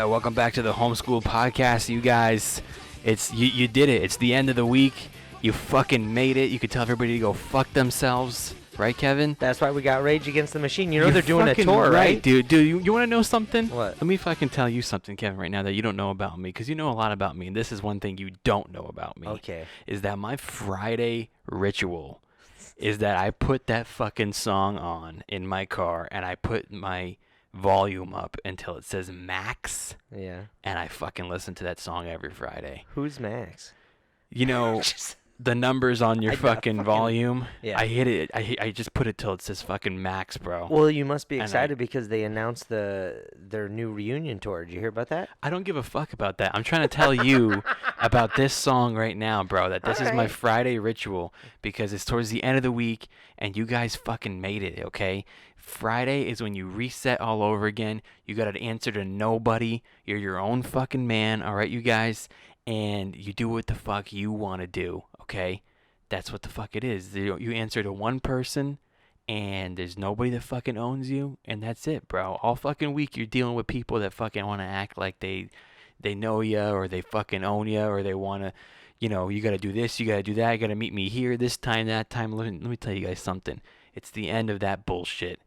Yeah, welcome back to the Homeschool Podcast, you guys. It's you did it. It's the end of the week. You fucking made it. You could tell everybody to go fuck themselves, right, Kevin? That's why we got Rage Against the Machine. You know You're they're doing a fucking tour, right? Dude, you want to know something? What? Let me fucking tell you something, Kevin, right now that you don't know about me, because you know a lot about me, and this is one thing you don't know about me. Okay. Is that my Friday ritual is that I put that fucking song on in my car, and I put my volume up until it says max, Yeah. and I fucking listen to that song every Friday. Who's Max? You know, the numbers on your fucking volume, Yeah. I hit it. I just put it till it says fucking max, bro. Well, you must be And excited because they announced their new reunion tour. Did you hear about that? I don't give a fuck about that. I'm trying to tell you about this song right now, bro, that this is my Alright. Friday ritual because it's towards the end of the week and you guys fucking made it, okay? Friday is when you reset all over again. You got to answer to nobody. You're your own fucking man, all right, you guys? And you do what the fuck you want to do, okay? That's what the fuck it is. You answer to one person and there's nobody that fucking owns you, and that's it, bro. All fucking week you're dealing with people that fucking want to act like they know you or they fucking own you or they want to, you know, you got to do this, you got to do that, you got to meet me here this time, that time. Let me tell you guys something. It's the end of that bullshit,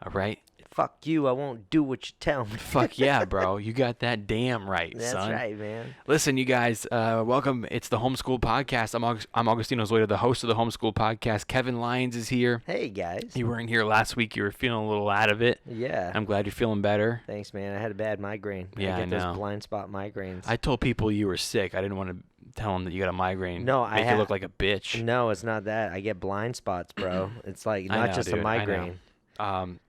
all right? Fuck you. I won't do what you tell me. Fuck yeah, bro. You got that damn right, That's son. right, man. Listen, you guys, welcome. It's the Homeschool Podcast. I'm Augustino Zoida, the host of the Homeschool Podcast. Kevin Lyons is here. Hey, guys. You weren't here last week. You were feeling a little out of it. Yeah. I'm glad you're feeling better. Thanks, man. I had a bad migraine. Yeah, I get I know. those blind spot migraines. I told people you were sick. I didn't want to tell them that you got a migraine. No, Make I you look like a bitch. No, it's not that. I get blind spots, bro. It's like I not know, just dude, a I know. migraine.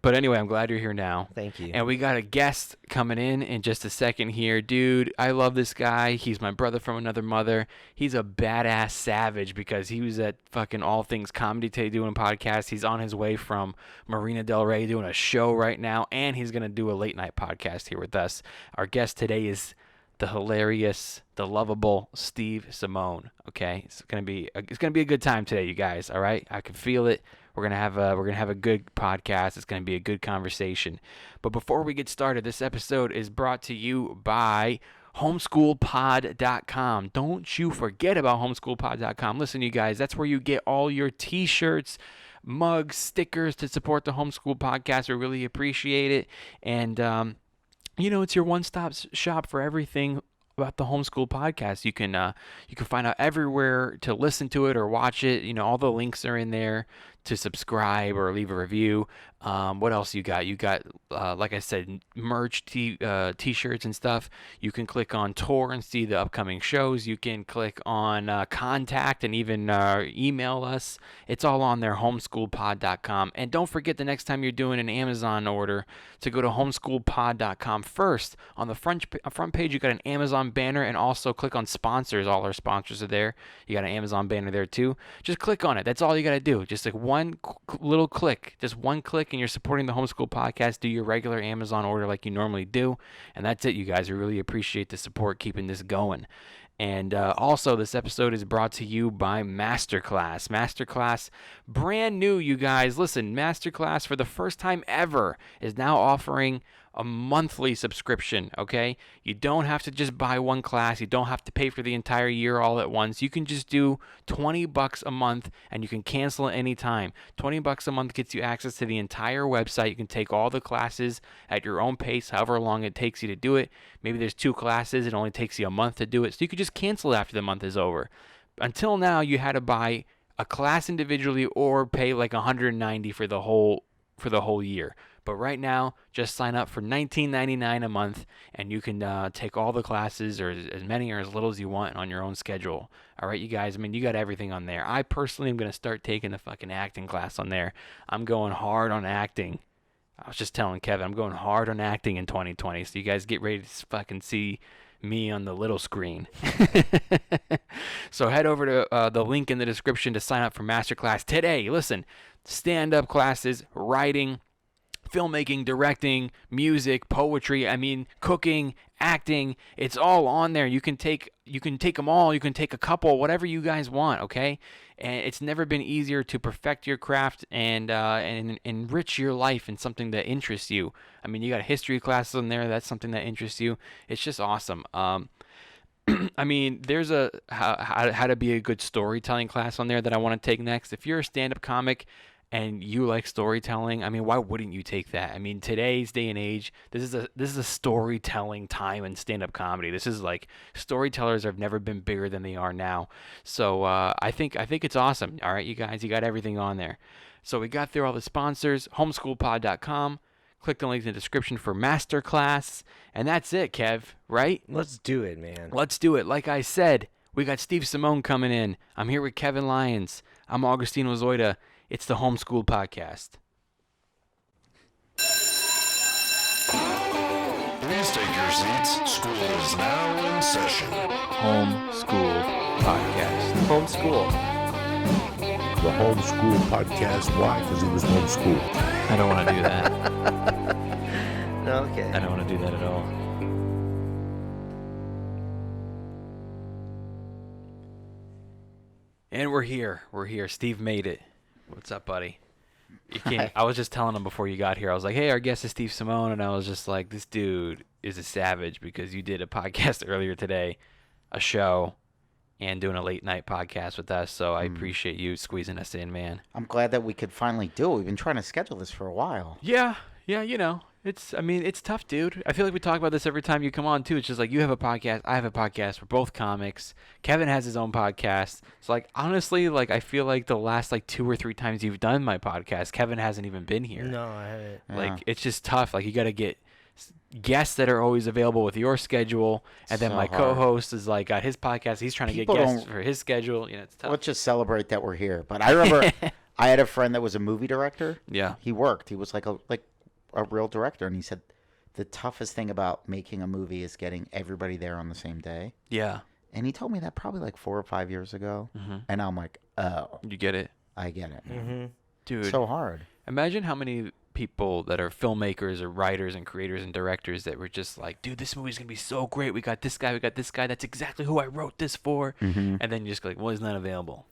But anyway, I'm glad you're here now. Thank you. And we got a guest coming in just a second here. Dude, I love this guy. He's my brother from another mother. He's a badass savage because he was at fucking All Things Comedy today doing a podcast. He's on his way from Marina Del Rey doing a show right now, and he's going to do a late night podcast here with us. Our guest today is the hilarious, the lovable Steve Simeone. Okay, it's gonna be a good time today, you guys. All right, I can feel it. We're gonna have a good podcast. It's gonna be a good conversation. But before we get started, this episode is brought to you by homeschoolpod.com. Don't you forget about homeschoolpod.com. Listen, you guys, that's where you get all your t-shirts, mugs, stickers to support the Homeschool Podcast. We really appreciate it. And you know, it's your one-stop shop for everything about the Homeschool Podcast. You can find out everywhere to listen to it or watch it. You know, all the links are in there to subscribe or leave a review. What else you got? You got, like I said, merch, t-shirts and stuff. You can click on tour and see the upcoming shows. You can click on contact and even email us. It's all on there, homeschoolpod.com. And don't forget the next time you're doing an Amazon order to go to homeschoolpod.com first. On the front page, you got an Amazon banner, and also click on sponsors. All our sponsors are there. You got an Amazon banner there too. Just click on it. That's all you got to do. Just like one little click, just one click, and you're supporting the Homeschool Podcast. Do your regular Amazon order like you normally do, and that's it, you guys. We really appreciate the support keeping this going. And also, this episode is brought to you by Masterclass. Masterclass, brand new, you guys. Listen, Masterclass, for the first time ever, is now offering a monthly subscription, okay? You don't have to just buy one class. You don't have to pay for the entire year all at once. You can just do $20 a month, and you can cancel at any time. $20 a month gets you access to the entire website. You can take all the classes at your own pace, however long it takes you to do it. Maybe there's 2 classes. It only takes you a month to do it. So you could just cancel after the month is over. Until now, you had to buy a class individually or pay like $190 for the whole year. But right now, just sign up for $19.99 a month, and you can take all the classes, or as many or as little as you want, on your own schedule. All right, you guys. I mean, you got everything on there. I personally am going to start taking the fucking acting class on there. I'm going hard on acting. I was just telling Kevin, I'm going hard on acting in 2020. So you guys get ready to fucking see me on the little screen. So head over to the link in the description to sign up for Masterclass today. Listen, stand-up classes, writing, filmmaking, directing, music, poetry, I mean, cooking, acting, it's all on there. You can take them all, you can take a couple, whatever you guys want, okay? And it's never been easier to perfect your craft and enrich your life in something that interests you. I mean, you got history classes on there, that's something that interests you. It's just awesome. I mean, there's a how to be a good storytelling class on there that I want to take next. If you're a stand-up comic and you like storytelling, I mean, why wouldn't you take that? I mean, today's day and age, this is a storytelling time in stand-up comedy. This is like storytellers have never been bigger than they are now. So I think it's awesome. All right, you guys, you got everything on there. So we got through all the sponsors. Homeschoolpod.com. Click the link in the description for masterclass. And that's it, Kev, right? Let's do it, man. Let's do it. Like I said, we got Steve Simeone coming in. I'm here with Kevin Lyons. I'm Augustino Zoida. It's the Homeschool Podcast. Please take your seats. School is now in session. Homeschool Podcast. Homeschool. The homeschool podcast. Why? Because he was homeschooled. I don't want to do that. Okay. I don't want to do that at all. And we're here. We're here. Steve made it. What's up, buddy? You can't. I was just telling him before you got here. I was like, "Hey, our guest is Steve Simeone," and I was just like, "This dude is a savage because you did a podcast earlier today, a show, and doing a late night podcast with us. So I appreciate you squeezing us in, man." I'm glad that we could finally do it. We've been trying to schedule this for a while. Yeah, you know, it's tough, dude. I feel like we talk about this every time you come on, too. It's just like you have a podcast, I have a podcast, we're both comics. Kevin has his own podcast. So, like, honestly, like, I feel like the last, like, 2 or 3 times you've done my podcast, Kevin hasn't even been here. No, I haven't. Like, it's just tough. Like, you got to get guests that are always available with your schedule, and then So my hard. co-host is, like, got his podcast. He's trying to People get guests don't- for his schedule. You know, it's tough. Let's just celebrate that we're here. But I remember I had a friend that was a movie director. Yeah. He worked. He was like a real director, and he said the toughest thing about making a movie is getting everybody there on the same day. Yeah. And he told me that probably like 4 or 5 years ago. And I'm like, oh, You get it? I get it. Dude. So hard. Imagine how many people that are filmmakers or writers and creators and directors that were just like, dude, this movie's going to be so great. We got this guy. That's exactly who I wrote this for. And then you just go like, well, he's not available.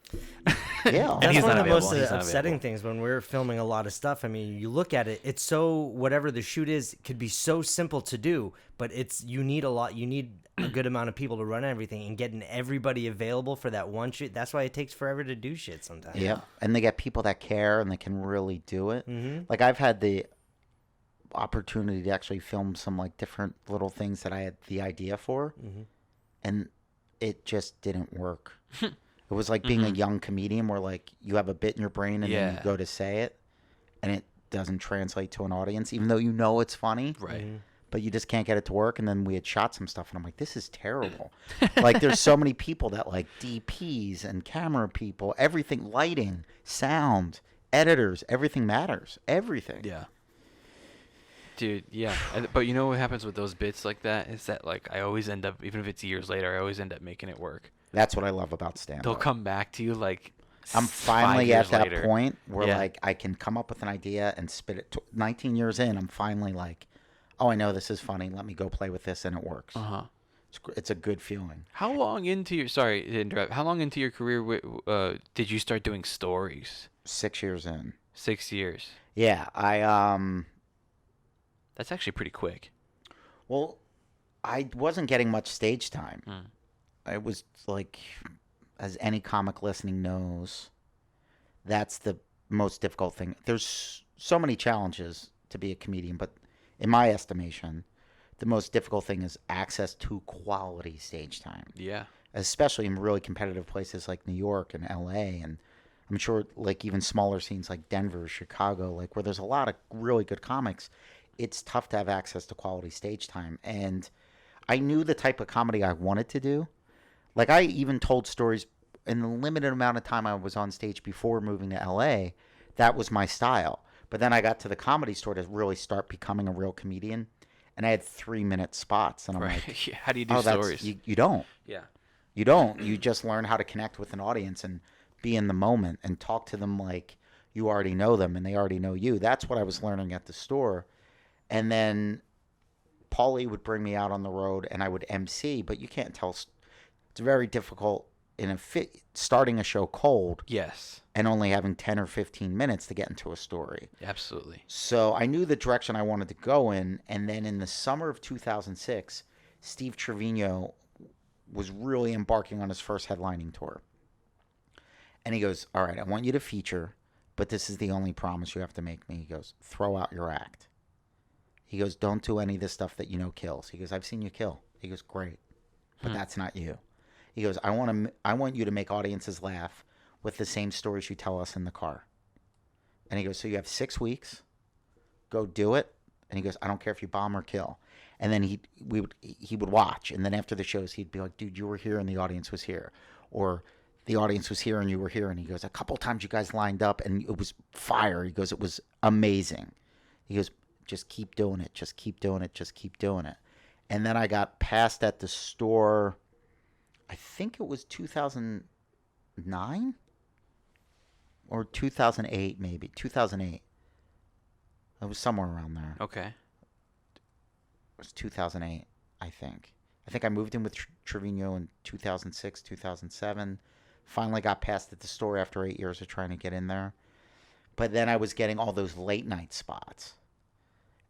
Yeah. And That's he's one not of the most available. He's not upsetting available. things when we're filming a lot of stuff. I mean, you look at it, it's so, whatever the shoot is, it could be so simple to do, but you need a good amount of people to run everything, and getting everybody available for that one shoot. That's why it takes forever to do shit sometimes. Yeah, and they get people that care and they can really do it. Like I've had the opportunity to actually film some like different little things that I had the idea for, and it just didn't work. It was like being a young comedian where like you have a bit in your brain and then you Yeah. go to say it, and it doesn't translate to an audience, even though you know it's funny. Right. But you just can't get it to work. And then we had shot some stuff, and I'm like, this is terrible. Like, there's so many people that like DPs and camera people, everything, lighting, sound, editors, everything matters. Everything. Yeah. Dude, yeah. But you know what happens with those bits like that is that like I always end up, even if it's years later, I always end up making it work. That's what I love about stand-up. They'll come back to you like I'm 5 finally at years that later. point where Yeah. like I can come up with an idea and spit it. 19 years in, I'm finally like, oh, I know this is funny. Let me go play with this, and it works. Uh-huh. It's a good feeling. How long into your sorry to interrupt? How long into your career did you start doing stories? 6 years in. 6 years. Yeah, That's actually pretty quick. well, I wasn't getting much stage time. Mm. I was like, as any comic listening knows, that's the most difficult thing. There's so many challenges to be a comedian, but in my estimation, the most difficult thing is access to quality stage time, Yeah. especially in really competitive places like New York and LA, and I'm sure like even smaller scenes like Denver, Chicago, like where there's a lot of really good comics. It's tough to have access to quality stage time. And I knew the type of comedy I wanted to do. Like I even told stories in the limited amount of time I was on stage before moving to LA. That was my style. But then I got to the Comedy Store to really start becoming a real comedian. And I had 3-minute spots. And I'm Right. like, Yeah, how do you do oh, stories? you don't. Yeah. You don't. You just learn how to connect with an audience and be in the moment and talk to them like you already know them and they already know you. That's what I was learning at the store. And then Paulie would bring me out on the road and I would MC, but you can't tell. It's very difficult starting a show cold Yes. and only having 10 or 15 minutes to get into a story. Absolutely. So I knew the direction I wanted to go in. And then in the summer of 2006, Steve Trevino was really embarking on his first headlining tour. And he goes, all right, I want you to feature, but this is the only promise you have to make me. He goes, throw out your act. He goes, don't do any of this stuff that you know kills. He goes, I've seen you kill. He goes, great, but that's not you. He goes, I want you to make audiences laugh with the same stories you tell us in the car. And he goes, so you have 6 weeks. Go do it. And he goes, I don't care if you bomb or kill. And then he would watch. And then after the shows, he'd be like, dude, you were here and the audience was here. Or the audience was here and you were here. And he goes, a couple times you guys lined up and it was fire. He goes, it was amazing. He goes, just keep doing it. Just keep doing it. Just keep doing it. And then I got passed at the store, I think it was 2009 or 2008, maybe. 2008. It was somewhere around there. Okay. It was 2008, I think. I think I moved in with Trevino in 2006, 2007. Finally got passed at the store after 8 years of trying to get in there. But then I was getting all those late night spots.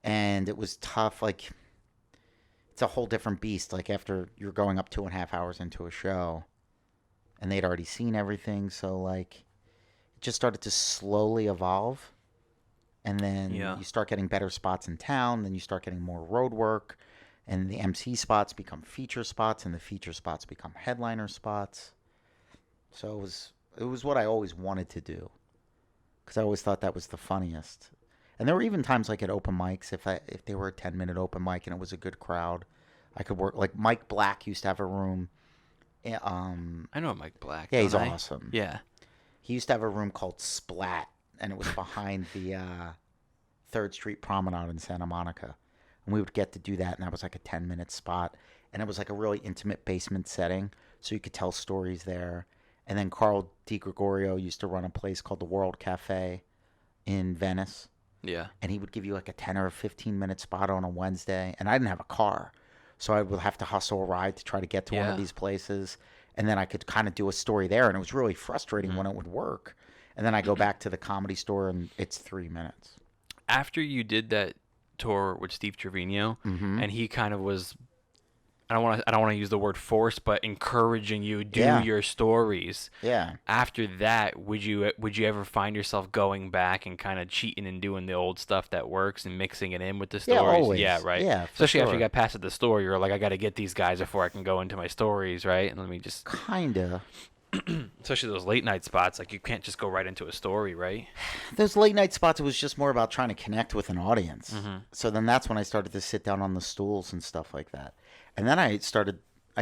And it was tough. Like, it's a whole different beast. Like, after you're going up 2.5 hours into a show, and they'd already seen everything. So, like, it just started to slowly evolve. And then you start getting better spots in town. Then you start getting more road work. And the MC spots become feature spots. And the feature spots become headliner spots. So it was what I always wanted to do. Because I always thought that was the funniest. And there were even times like at open mics, if they were a 10-minute open mic and it was a good crowd, I could work. Like Mike Black used to have a room. I know Mike Black. Yeah, he's don't I? awesome. Yeah. He used to have a room called Splat, and it was behind the 3rd Street Promenade in Santa Monica. And we would get to do that, and that was like a 10-minute spot. And it was like a really intimate basement setting, so you could tell stories there. And then Carl DiGregorio used to run a place called the World Cafe in Venice. Yeah. And he would give you like a 10 or a 15-minute spot on a Wednesday. And I didn't have a car, so I would have to hustle a ride to try to get to one of these places. And then I could kind of do a story there. And it was really frustrating when it would work. And then I go back to the Comedy Store, and it's 3 minutes. After you did that tour with Steve Trevino, and he kind of was, I don't want to use the word force, but encouraging you do your stories. Yeah. After that, would you ever find yourself going back and kind of cheating and doing the old stuff that works and mixing it in with the stories? Yeah, always. Yeah, right. Yeah, for Especially after you sure. got past at the store, you're like, I got to get these guys before I can go into my stories, right? And let me just, Kinda. especially those late night spots, like you can't just go right into a story, right? Those late night spots, it was just more about trying to connect with an audience. So then that's when I started to sit down on the stools and stuff like that. And then I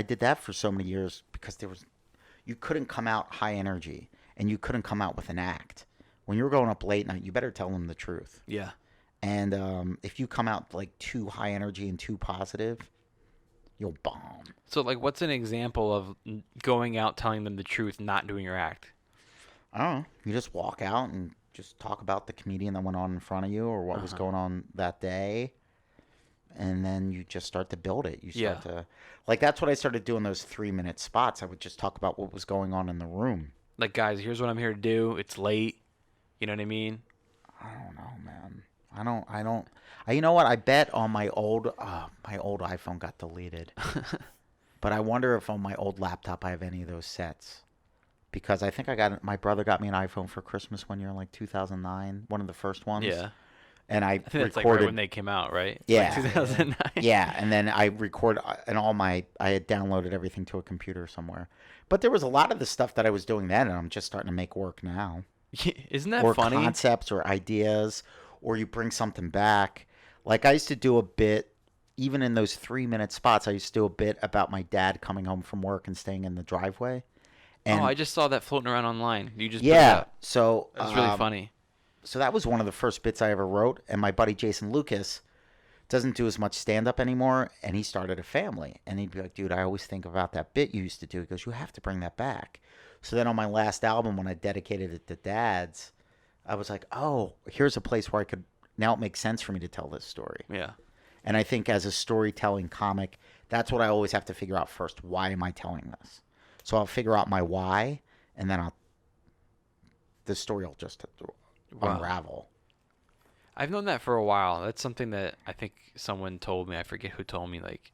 did that for so many years because you couldn't come out high energy and you couldn't come out with an act. When you're going up late night, you better tell them the truth. Yeah. And if you come out like too high energy and too positive, you'll bomb. So, like, what's an example of going out, telling them the truth, not doing your act? I don't know. You just walk out and just talk about the comedian that went on in front of you or what was going on that day. And then you just start to build it. You start to, like, that's what I started doing, those 3-minute spots. I would just talk about what was going on in the room. Like, guys, here's what I'm here to do. It's late. You know what I mean? I don't know, man. You know what? I bet on my old iPhone got deleted. But I wonder if on my old laptop I have any of those sets. Because I think my brother got me an iPhone for Christmas one year in like 2009, one of the first ones. Yeah. And I think that's recorded like right when they came out, right? Yeah. Like 2009. Yeah, and then I had downloaded everything to a computer somewhere. But there was a lot of the stuff that I was doing then, and I'm just starting to make work now. Isn't that or funny? Concepts or ideas, or you bring something back. Like I used to do a bit, even in those 3-minute spots, I used to do a bit about my dad coming home from work and staying in the driveway. And I just saw that floating around online. You just put it up. So That's really funny. So that was one of the first bits I ever wrote. And my buddy Jason Lucas doesn't do as much stand-up anymore, and he started a family. And he'd be like, dude, I always think about that bit you used to do. He goes, you have to bring that back. So then on my last album, when I dedicated it to dads, I was like, oh, here's a place where I could, now it makes sense for me to tell this story. Yeah. And I think as a storytelling comic, that's what I always have to figure out first. Why am I telling this? So I'll figure out my why, and then the story will just unravel. I've known that for a while. That's something that I think someone told me. I forget who told me, like,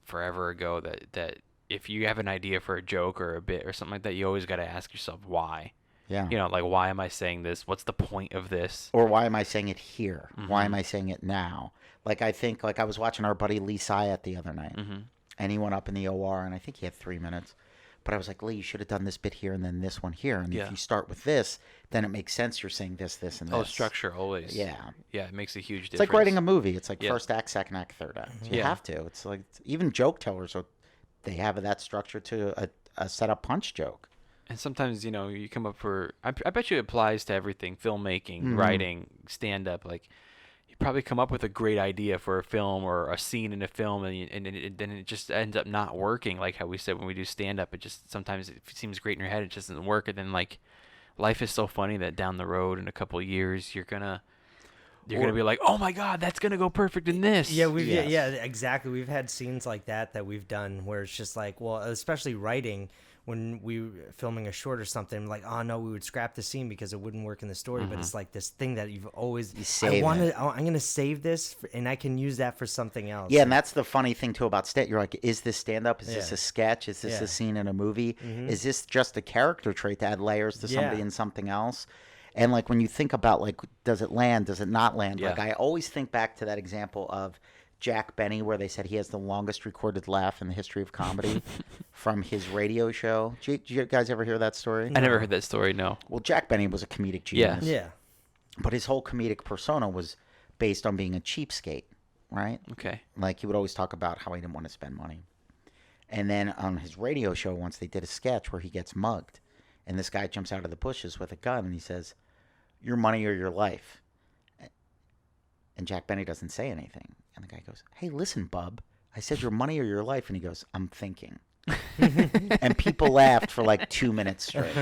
forever ago, that if you have an idea for a joke or a bit or something like that, you always got to ask yourself why. Yeah. You know, like, why am I saying this? What's the point of this? Or why am I saying it here? Mm-hmm. Why am I saying it now? Like, I think, like, I was watching our buddy Lee Syatt the other night, Mm-hmm. and he went up in the OR, and I think he had 3 minutes. But I was like, Lee, you should have done this bit here and then this one here. And Yeah. if you start with this, then it makes sense you're saying this, and this. Oh, structure always. Yeah. Yeah, it makes a huge difference. It's like writing a movie. It's like Yeah. first act, second act, third act. You Yeah. have to. It's like even joke tellers, they have that structure to a setup punch joke. And sometimes, you know, you come up for, I bet you it applies to everything, filmmaking, Mm-hmm. writing, stand-up. Like, you probably come up with a great idea for a film or a scene in a film, and then it just ends up not working. Like how we said when we do stand-up, it just, sometimes it seems great in your head, it just doesn't work. And then, like, life is so funny that down the road in a couple of years, you're gonna be like, oh my God, that's gonna go perfect in this. Yeah, Yes. yeah, exactly. We've had scenes like that we've done where it's just like, well, especially writing when we were filming a short or something, like, oh no, we would scrap the scene because it wouldn't work in the story. But it's like this thing that you've always, save it. I'm gonna save this and I can use that for something else. Yeah, and that's the funny thing too about stand. You're like, is this stand up? Is this Yeah. a sketch? Is this Yeah. a scene in a movie? Is this just a character trait to add layers to somebody Yeah. in something else? And like when you think about like, does it land? Does it not land? Yeah. Like I always think back to that example of Jack Benny, where they said he has the longest recorded laugh in the history of comedy from his radio show. Did you guys ever hear that story? I never heard that story, no. Well, Jack Benny was a comedic Yeah. genius. yeah, But his whole comedic persona was based on being a cheapskate, right? Okay. Like he would always talk about how he didn't want to spend money. And then on his radio show, once they did a sketch where he gets mugged, and this guy jumps out of the bushes with a gun, and he says, "Your money or your life." And Jack Benny doesn't say anything. And the guy goes, "Hey, listen, bub. I said your money or your life." And he goes, "I'm thinking." And people laughed for like 2 minutes straight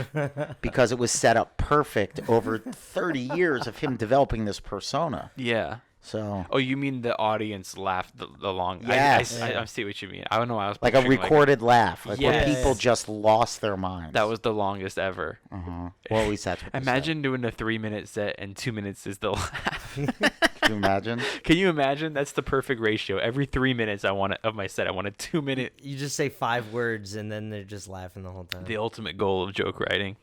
because it was set up perfect over 30 years of him developing this persona. Yeah. So, Oh, you mean the audience laughed the long? Yes. I see what you mean. I don't know. I was like a picturing, recorded laugh, like where Yes. people just lost their minds. that was the longest ever. Well, at least that's what they said. Imagine doing a 3-minute set and 2 minutes is the laugh. Can you imagine? Can you imagine? That's the perfect ratio. Every 3 minutes of my set, I want a 2-minute. you just say 5 words and then they're just laughing the whole time. The ultimate goal of joke writing.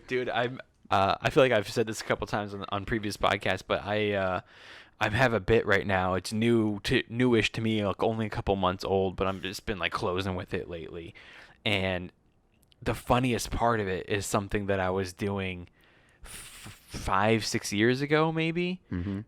Dude, I feel like I've said this a couple times on previous podcasts, but I have a bit right now. It's newish to me, like only a couple months old, but I'm just been like closing with it lately. And the funniest part of it is something that I was doing 5-6 years ago, maybe,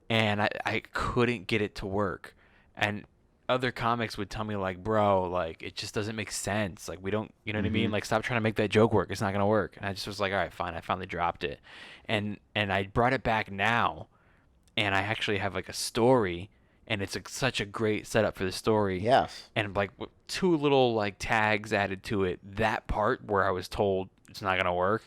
and I couldn't get it to work. And other comics would tell me like, bro, like it just doesn't make sense. Like we don't, you know what I mean? Like stop trying to make that joke work. It's not gonna work. And I just was like, all right, fine. I finally dropped it, and I brought it back now, and I actually have like a story, and it's such a great setup for the story. Yes. And like with 2 little like tags added to it, that part where I was told it's not gonna work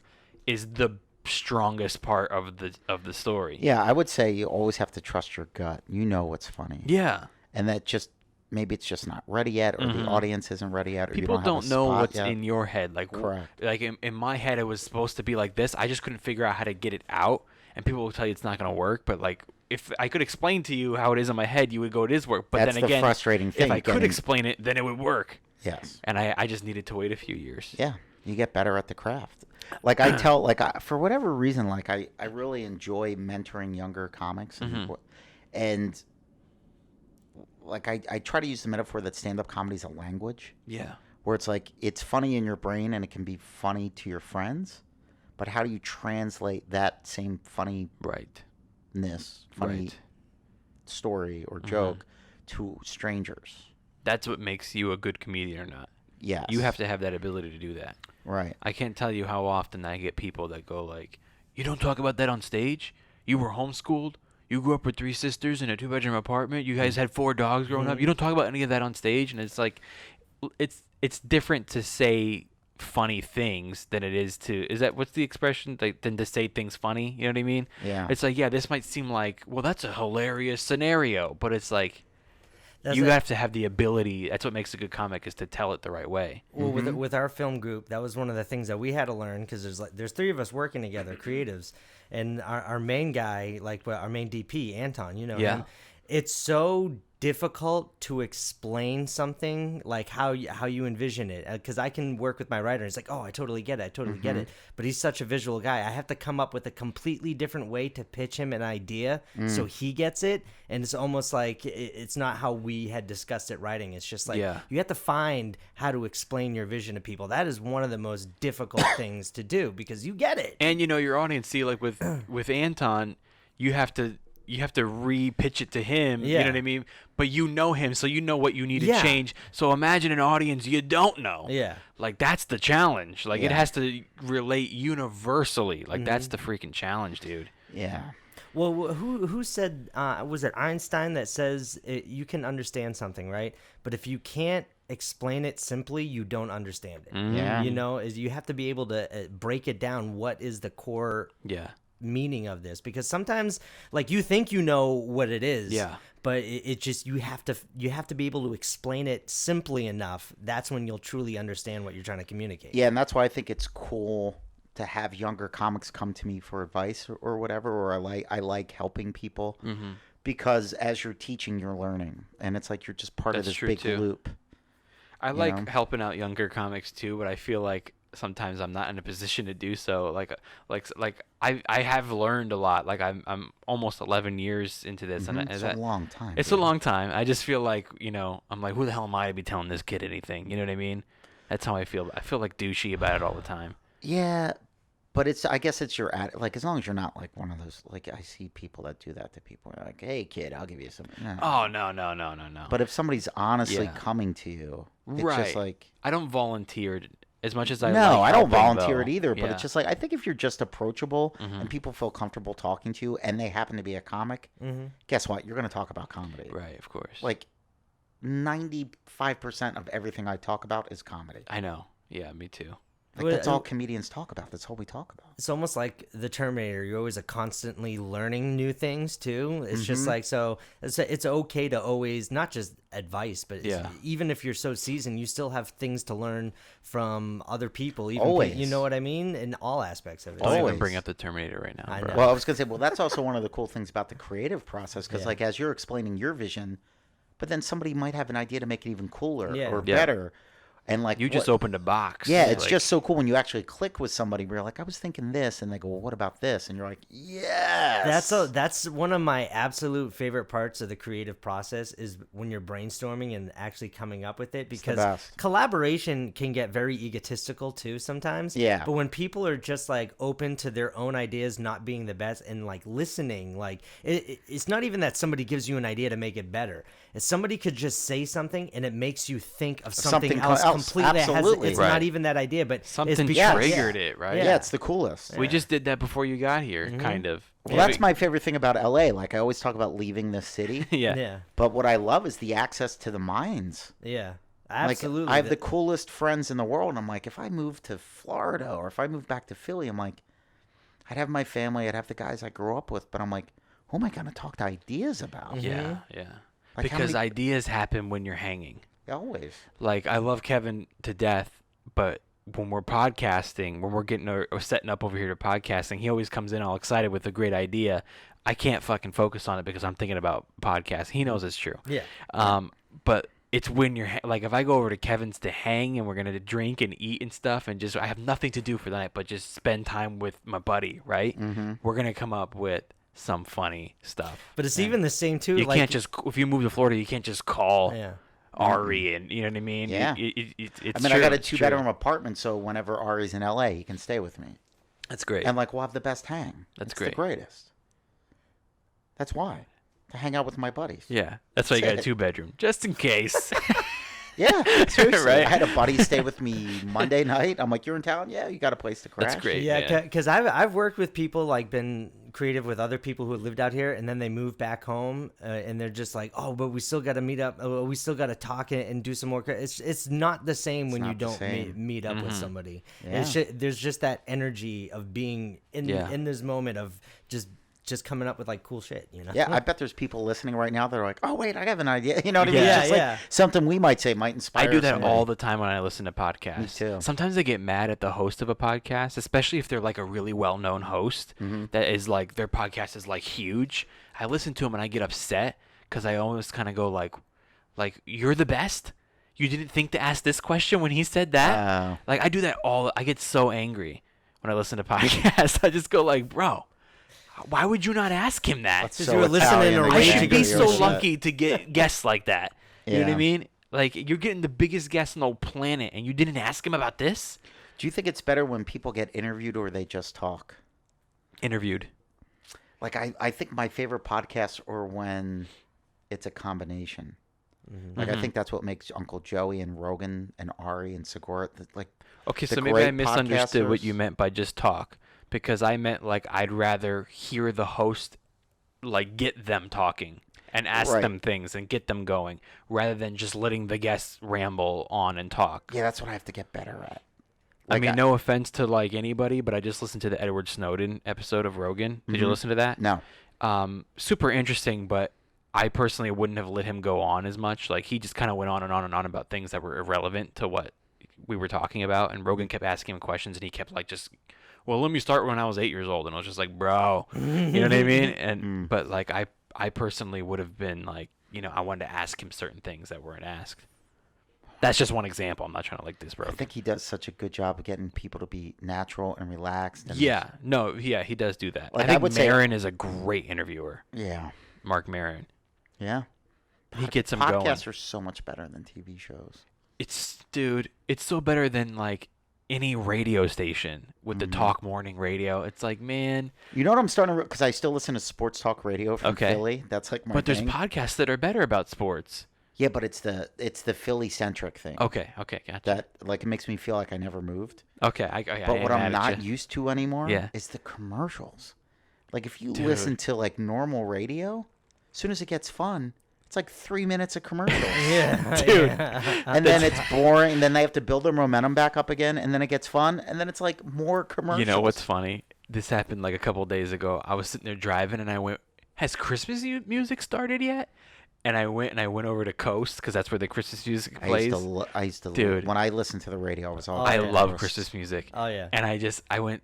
is the strongest part of the story. Yeah, I would say you always have to trust your gut. You know what's funny. Yeah. And that just, maybe it's just not ready yet, or the audience isn't ready yet, or People you don't, don't know have a spot what's yet. in your head. Like, Correct. Like in my head, it was supposed to be like this. I just couldn't figure out how to get it out. And people will tell you it's not going to work. But like, if I could explain to you how it is in my head, you would go, it is work. But That's then the again, frustrating thing, if I could getting- explain it, then it would work. Yes. And I just needed to wait a few years. Yeah, you get better at the craft. Like I tell, like for whatever reason, like I really enjoy mentoring younger comics, and like I try to use the metaphor that stand-up comedy is a language, Yeah. where it's like it's funny in your brain and it can be funny to your friends, but how do you translate that same funniness, Right. funny Right. story or joke to strangers? That's what makes you a good comedian or not. Yes. You have to have that ability to do that. Right. I can't tell you how often I get people that go like, "You don't talk about that on stage? You were homeschooled? You grew up with 3 sisters in a 2-bedroom apartment? You guys had 4 dogs growing up? You don't talk about any of that on stage?" And it's like, it's different to say funny things than it is to what's the expression, like, than to say things funny, you know what I mean? Yeah. It's like, yeah, this might seem like, well, that's a hilarious scenario, but it's like That's you it. have to have the ability. That's what makes a good comic, is to tell it the right way. Well, with our film group, that was one of the things that we had to learn, because there's three of us working together, creatives, and our main guy, like our main DP, Anton, you know Yeah. him. It's so difficult to explain something like how you envision it, because I can work with my writer. It's like, oh, I totally get it, but he's such a visual guy. I have to come up with a completely different way to pitch him an idea so he gets it, and it's almost like it's not how we had discussed it writing. It's just like you have to find how to explain your vision to people. That is one of the most difficult things to do, because you get it. And your audience, see, like with Anton, you have to re-pitch it to him. You know what I mean? But you know him, so you know what you need to change. So imagine an audience you don't know. Yeah. Like, that's the challenge. Like, it has to relate universally. Like, that's the freaking challenge, dude. Yeah. Well, who said, was it Einstein that says you can understand something, right? But if you can't explain it simply, you don't understand it. Yeah. You know, is you have to be able to break it down. What is the core meaning of this? Because sometimes, like, you think you know what it is, but it just, you have to be able to explain it simply enough. That's when you'll truly understand what you're trying to communicate. Yeah, and that's why I think it's cool to have younger comics come to me for advice or whatever, or I like helping people, because as you're teaching, you're learning, and it's like you're just part of That's this true, big too. loop. I like helping out younger comics too, but I feel like sometimes I'm not in a position to do so. Like I have learned a lot. Like I'm almost 11 years into this, and It's a long time. It's a long time. I just feel like, I'm like, who the hell am I to be telling this kid anything? You know what I mean? That's how I feel. I feel like douchey about it all the time. Yeah, but I guess it's your like, as long as you're not like one of those, like, I see people that do that to people. They're like, hey kid, I'll give you some. No. Oh, no. But if somebody's honestly coming to you, it's just like, I don't volunteer as much as I no, like I don't helping, volunteer though. it either. But Yeah. it's just like, I think if you're just approachable and people feel comfortable talking to you, and they happen to be a comic, guess what? You're going to talk about comedy. Right, of course. Like 95% of everything I talk about is comedy. I know. Yeah, me too. Like, that's all comedians talk about. That's all we talk about. It's almost like the Terminator. You're always constantly learning new things too. It's just like, so it's okay to always, not just advice, but even if you're so seasoned, you still have things to learn from other people. Even Always. You know what I mean? In all aspects of it. Don't even Always. bring up the Terminator right now, I bro. know. Well, I was going to say, that's also one of the cool things about the creative process, because like, as you're explaining your vision, but then somebody might have an idea to make it even cooler or better. And like, You just opened a box. yeah, it's like, just so cool when you actually click with somebody where you're like, I was thinking this, and they go, well, what about this? And you're like, yes. That's one of my absolute favorite parts of the creative process, is when you're brainstorming and actually coming up with it, because best. collaboration can get very egotistical too sometimes. Yeah. But when people are just like open to their own ideas not being the best, and like listening, like it's not even that somebody gives you an idea to make it better. If somebody could just say something and it makes you think of something else completely. Absolutely. It's Right. not even that idea, but something it's because, triggered it, right? Yeah, it's the coolest. We just did that before you got here, kind of. Well, that's my favorite thing about LA. Like, I always talk about leaving this city, yeah. yeah, but what I love is the access to the minds. yeah, Like, absolutely. I have the coolest friends in the world. And I'm like, if I moved to Florida or if I moved back to Philly, I'm like, I'd have my family, I'd have the guys I grew up with, but I'm like, who am I going to talk to ideas about? Yeah. Like, how Because many- ideas happen when you're hanging. Always. Like, I love Kevin to death, but when we're podcasting, when we're getting or setting up over here to podcasting, he always comes in all excited with a great idea. I can't fucking focus on it because I'm thinking about podcasts. He knows it's true. Yeah. But it's when you're like, if I go over to Kevin's to hang and we're gonna drink and eat and stuff, and just I have nothing to do for the night but just spend time with my buddy, right? We're gonna come up with some funny stuff. But it's even the same too. You like, can't just, if you move to Florida, you can't just call Yeah. Ari, and you know what I mean? Yeah. It's I mean, true, I got a it's true. 2-bedroom apartment, so whenever Ari's in LA, he can stay with me. That's great. And like, we'll have the best hang. That's It's great. the greatest. That's why. To hang out with my buddies. Yeah, that's why you got a That's 2-bedroom, just in case. Yeah, seriously. Right? I had a buddy stay with me Monday night. I'm like, you're in town? Yeah, you got a place to crash. That's great. Yeah, because I've worked with people, like, been creative with other people who lived out here, and then they move back home, and they're just like, oh, but we still got to meet up. Oh, we still got to talk and do some more. It's not the same when you not the don't same. meet up with somebody. Yeah. There's just that energy of being in this moment of just coming up with like cool shit, you know? Yeah, I bet there's people listening right now that are like, oh, wait, I have an idea. You know what I mean? Yeah, It's just yeah. like something we might say might inspire I do that somebody. all the time when I listen to podcasts. Me too. Sometimes I get mad at the host of a podcast, especially if they're like a really well-known host that is like their podcast is like huge. I listen to them and I get upset because I almost kind of go like you're the best. You didn't think to ask this question when he said that. Oh. Like I do that I get so angry when I listen to podcasts. I just go like, bro, why would you not ask him that? Because So you were listening Italian to that I you should can't be get so your shit. lucky to get guests like that. You know what I Yeah. mean? Like you're getting the biggest guest on the whole planet, and you didn't ask him about this. Do you think it's better when people get interviewed or they just talk? Interviewed. Like, I think my favorite podcasts are when it's a combination. Like, I think that's what makes Uncle Joey and Rogan and Ari and Segura, like, Okay, the so maybe I great misunderstood what podcasters. you meant by just talk, because I meant like I'd rather hear the host like get them talking and ask Right. them things and get them going rather than just letting the guests ramble on and talk. Yeah, that's what I have to get better at. I Like, mean, no offense to like anybody, but I just listened to the Edward Snowden episode of Rogan. Did you listen to that? No. Super interesting, but I personally wouldn't have let him go on as much. Like he just kind of went on and on and on about things that were irrelevant to what we were talking about, and Rogan kept asking him questions, and he kept like just, well, let me start when I was 8 years old, and I was just like, bro, you know what I mean? And but like I personally would have been like, you know, I wanted to ask him certain things that weren't asked. That's just one example. I'm not trying to like this, bro. I think he does such a good job of getting people to be natural and relaxed. And Yeah, no, yeah, he does do that. Like, I I think would say- Maron is a great interviewer. Yeah. Mark Maron. Yeah. He gets them going. Podcasts are so much better than TV shows. Dude, it's so better than like any radio station with the talk morning radio. It's like, man, You know what I'm starting to, because I still listen to sports talk radio from Okay. Philly. That's like my but there's thing. podcasts that are better about sports. Yeah, but it's the Philly centric thing. Okay, gotcha. That like it makes me feel like I never moved. Okay, But what I'm not you. used to anymore Yeah. is the commercials. Like if you Dude. listen to like normal radio, as soon as it gets fun, it's like 3 minutes of commercials. Yeah, Dude. And then it's boring. And then they have to build their momentum back up again. And then it gets fun. And then it's like more commercials. You know what's funny? This happened like a couple days ago. I was sitting there driving, and I went, "Has Christmas music started yet?" And I went over to Coast because that's where the Christmas music plays. I used to Dude. when I listened to the radio, I was all I yeah. love Christmas music. Oh, yeah. And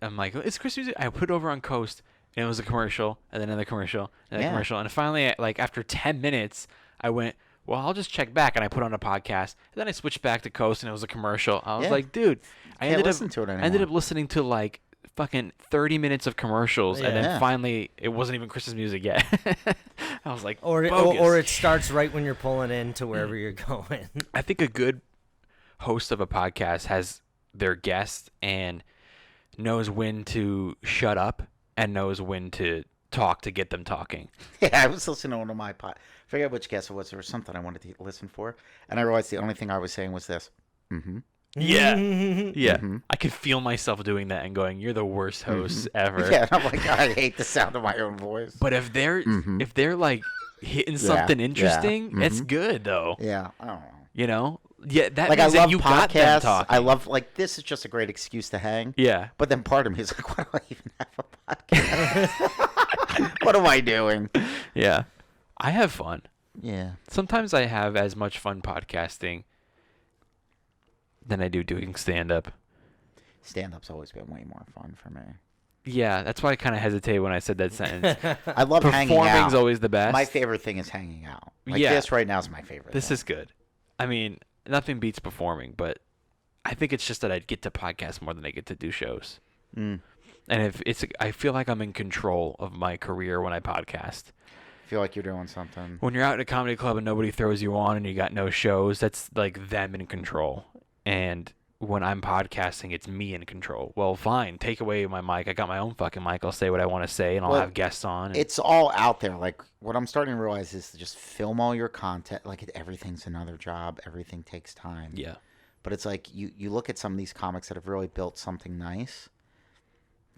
I'm like, it's Christmas music. I put it over on Coast, and it was a commercial, and then another commercial, and a Yeah. commercial. And finally, like after 10 minutes, I went, well, I'll just check back, and I put on a podcast. And then I switched back to Coast, and it was a commercial. I was Yeah. like, dude, I Can't ended listen up to it I ended anymore. up listening to like fucking 30 minutes of commercials, and then Yeah. finally, it wasn't even Christmas music yet. I was like, Or bogus. it starts right when you're pulling in to wherever you're going. I think a good host of a podcast has their guest and knows when to shut up and knows when to talk to get them talking. Yeah, I was listening to one of my I forget which guest it was. There was something I wanted to listen for, and I realized the only thing I was saying was this. Mm-hmm. Yeah. Yeah. I could feel myself doing that and going, you're the worst host ever. Yeah, and I'm like, I hate the sound of my own voice. But if they're like hitting something yeah, interesting, it's good though. Yeah, I don't know. You know? Yeah, that Like I means that love you got them podcasts. talking. I love like this is just a great excuse to hang. Yeah. But then part of me is like, why do I even have a podcast? What am I doing? Yeah. I have fun. Yeah. Sometimes I have as much fun podcasting than I do doing stand up. Stand up's always been way more fun for me. Yeah, that's why I kind of hesitated when I said that sentence. I love hanging out. Performing's always the best. My favorite thing is hanging out. Like Yeah. this right now is my favorite. This thing. is good. I mean, nothing beats performing, but I think it's just that I get to podcast more than I get to do shows. Mm. And I feel like I'm in control of my career when I podcast. Feel like you're doing something. When you're out at a comedy club and nobody throws you on and you got no shows, that's like them in control. And when I'm podcasting, it's me in control. Well, fine, take away my mic. I got my own fucking mic. I'll say what I want to say, and I'll Well, have guests on. And It's all out there. Like what I'm starting to realize is to just film all your content. Like everything's another job. Everything takes time. yeah. But it's like you look at some of these comics that have really built something nice.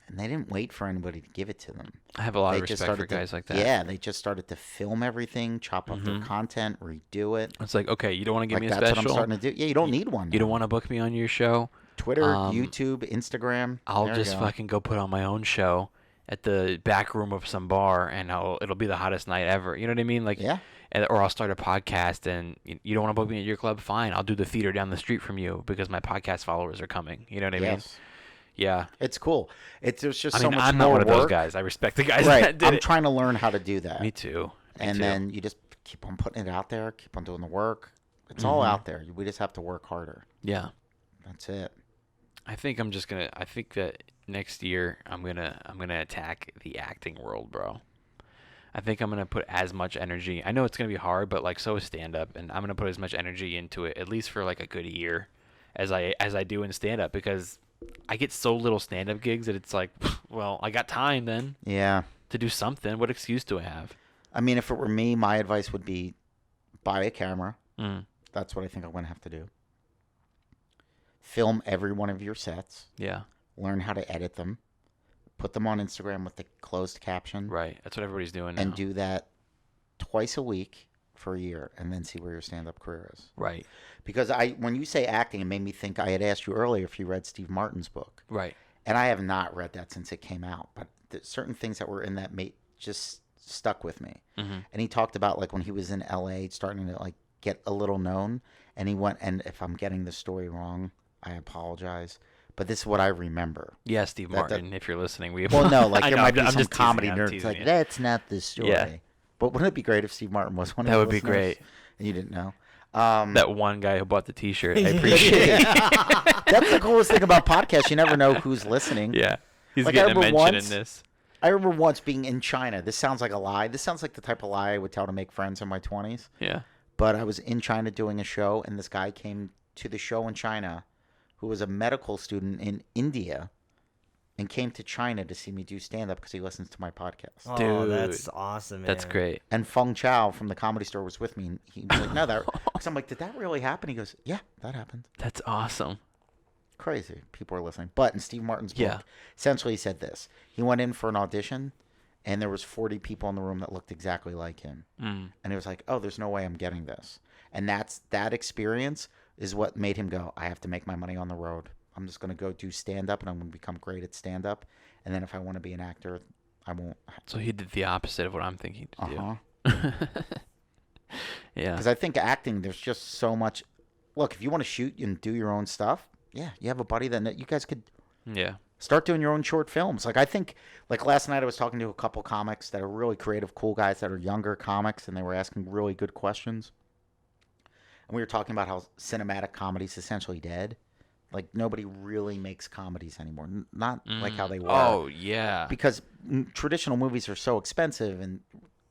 and they didn't wait for anybody to give it to them. I have a lot They of just respect for started to, guys like that. yeah, they just started to film everything, chop up their content, redo it. It's like, okay, you don't want to give Like me a that's special. what I'm starting to do. Yeah, you don't need one. You don't now. want to book me on your show. Twitter, YouTube, Instagram. I'll there you just go. fucking go put on my own show at the back room of some bar, and it'll be the hottest night ever. You know what I mean? Like, Yeah. Or I'll start a podcast, and you don't want to book me at your club? Fine, I'll do the theater down the street from you because my podcast followers are coming. You know what I mean? Yes. Yeah. It's cool. There's just I so mean, much I'm more not one of those work. guys. I respect the guys Right. that did I'm it. trying to learn how to do that. Me too. Me And too. then you just keep on putting it out there, keep on doing the work. It's all out there. We just have to work harder. Yeah. That's it. I think that next year I'm gonna attack the acting world, bro. I think I'm gonna put as much energy. I know it's gonna be hard, but like so is stand up, and I'm gonna put as much energy into it, at least for like a good year, as I do in stand up, because I get so little stand up gigs that it's like, well, I got time then Yeah. to do something. What excuse do I have? I mean, if it were me, my advice would be buy a camera. Mm. That's what I think I'm going to have to do. Film every one of your sets. Yeah. Learn how to edit them. Put them on Instagram with the closed caption. Right. That's what everybody's doing now. And do that twice a week for a year, and then see where your stand-up career is. Right. Because when you say acting, it made me think. I had asked you earlier if you read Steve Martin's book. Right. And I have not read that since it came out, but certain things that were in that just stuck with me. Mm-hmm. And he talked about like when he was in LA starting to like get a little known, and he went, and if I'm getting the story wrong, I apologize, but this is what I remember. Yeah, Steve Martin, if you're listening, we Well, no, like I there know, might be I'm some just teasing comedy you, I'm nerds teasing like you. that's not the story. Yeah. But wouldn't it be great if Steve Martin was one of That the would be listeners great. and you didn't know? That one guy who bought the T-shirt. I appreciate it. That's the coolest thing about podcasts. You never know who's listening. Yeah. He's Like, I getting a remember mention once- in this. I remember once being in China. This sounds like a lie. This sounds like the type of lie I would tell to make friends in my 20s. Yeah. But I was in China doing a show, and this guy came to the show in China who was a medical student in India and came to China to see me do stand-up because he listens to my podcast. Oh, Dude, that's awesome, man. That's great. And Feng Chao from the Comedy Store was with me, and he was like, no, that... Because I'm like, did that really happen? He goes, yeah, that happened. That's awesome. Crazy. People are listening. But in Steve Martin's book, Yeah. essentially he said this. He went in for an audition, and there was 40 people in the room that looked exactly like him. Mm. And he was like, oh, there's no way I'm getting this. And that experience is what made him go, I have to make my money on the road. I'm just going to go do stand-up, and I'm going to become great at stand-up. And then if I want to be an actor, I won't. So he did the opposite of what I'm thinking to Uh-huh. do. Yeah. Because I think acting, there's just so much. Look, if you want to shoot and do your own stuff, yeah, you have a buddy that you guys could Yeah. start doing your own short films. Like I think, like last night I was talking to a couple comics that are really creative, cool guys that are younger comics, and they were asking really good questions. And we were talking about how cinematic comedy's essentially dead. Like nobody really makes comedies anymore. Not like how they were. Oh, yeah. Because traditional movies are so expensive and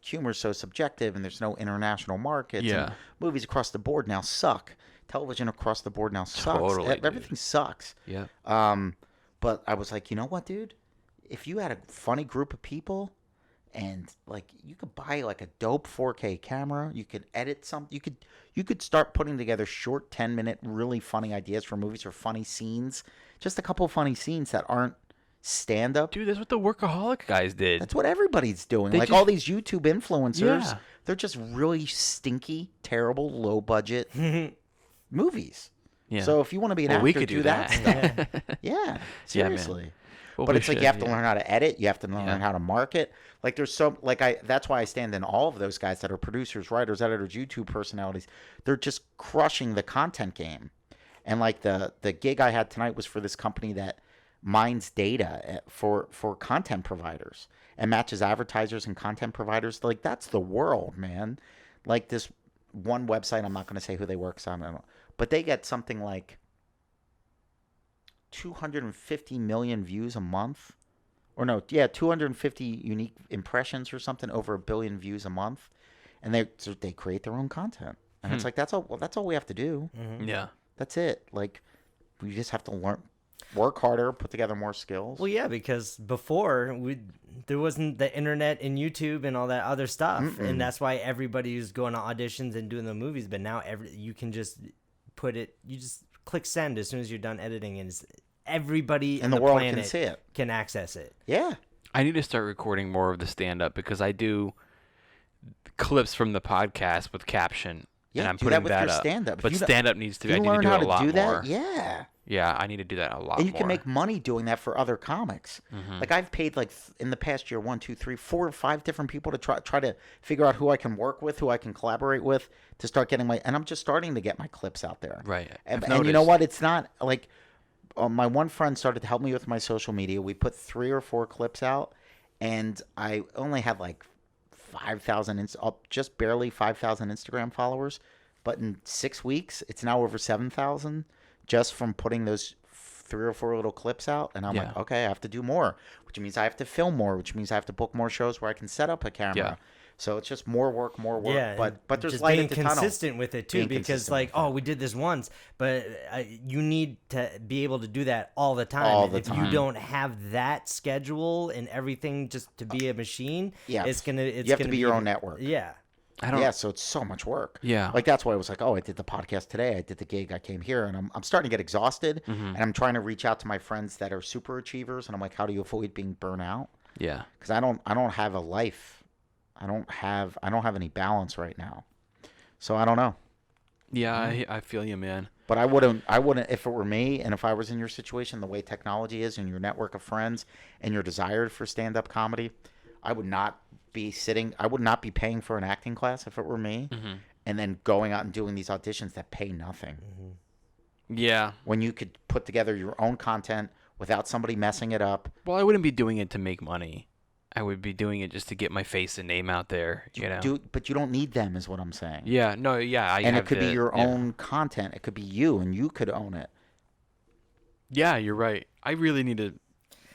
humor's so subjective, and there's no international markets. Yeah. And movies across the board now suck. Television across the board now sucks. Totally, dude. Everything sucks. Yeah. But I was like, you know what, dude? If you had a funny group of people, and like you could buy like a dope 4K camera, you could edit something. You could start putting together short 10-minute, really funny ideas for movies or funny scenes. Just a couple of funny scenes that aren't stand up. Dude, that's what the Workaholic guys did. That's what everybody's doing. They Like just- all these YouTube influencers, Yeah. they're just really stinky, terrible, low budget movies. Yeah. So if you want to be an Well, actor, we could do do that that. stuff. Yeah, seriously. Well, But we it's like should, you have to yeah. learn how to edit. You have to learn Yeah. how to market. Like there's so that's why I stand in all of those guys that are producers, writers, editors, YouTube personalities. They're just crushing the content game. And like the gig I had tonight was for this company that mines data for content providers and matches advertisers and content providers. Like that's the world, man. Like this one website, I'm not going to say who they work on, but they get something like 250 million views a month. Or no, yeah, 250 unique impressions or something, over 1 billion views a month. And they create their own content. And it's like that's all we have to do. Yeah. That's it. Like we just have to work harder, put together more skills. Well, yeah, because before there wasn't the internet and YouTube and all that other stuff, and that's why everybody was going to auditions and doing the movies. But now you can just you just click send as soon as you're done editing, and everybody In in the the world planet can see it. can access it. Yeah. I need to start recording more of the stand-up because I do clips from the podcast with caption, Yeah, and I'm do putting that with your up. stand-up. If But you don't- stand-up needs to If be. I you need to learn do how it a to lot do more. that, yeah. Yeah, I need to do that a lot And you more. can make money doing that for other comics. Mm-hmm. Like I've paid in the past year 1, 2, 3, 4, or 5 different people to try to figure out who I can work with, who I can collaborate with to start getting and I'm just starting to get my clips out there. Right. And, I've and you know noticed. what? It's not like my one friend started to help me with my social media. We put 3 or 4 clips out, and I only had like 5,000 just barely 5,000 Instagram followers. But in 6 weeks, it's now over 7,000 just from putting those 3 or 4 little clips out. And I'm like, okay, I have to do more, which means I have to film more, which means I have to book more shows where I can set up a camera. Yeah. So it's just more work. Yeah, but there's just light being at the tunnel. consistent with it too, Being because consistent like, with it. oh, we did this once, but you need to be able to do that all the time. All the if time. you don't have that schedule and everything just to be a machine, Yeah. it's gonna You have to be your own network. Yeah, I don't. Yeah, so it's so much work. Yeah. Like that's why I was like, oh, I did the podcast today. I did the gig. I came here, and I'm starting to get exhausted, Mm-hmm. and I'm trying to reach out to my friends that are super achievers, and I'm like, how do you avoid being burnt out? Yeah. Because I don't have a life. I don't have any balance right now. So I don't know. Yeah, I feel you, man. But I wouldn't if it were me and if I was in your situation, the way technology is and your network of friends and your desire for stand-up comedy, I would not be paying for an acting class if it were me, and then going out and doing these auditions that pay nothing. Yeah. When you could put together your own content without somebody messing it up. Well, I wouldn't be doing it to make money. I would be doing it just to get my face and name out there, you know? But you don't need them is what I'm saying. Yeah, no, yeah. And it could be your own content. It could be you, and you could own it. Yeah, you're right. I really need to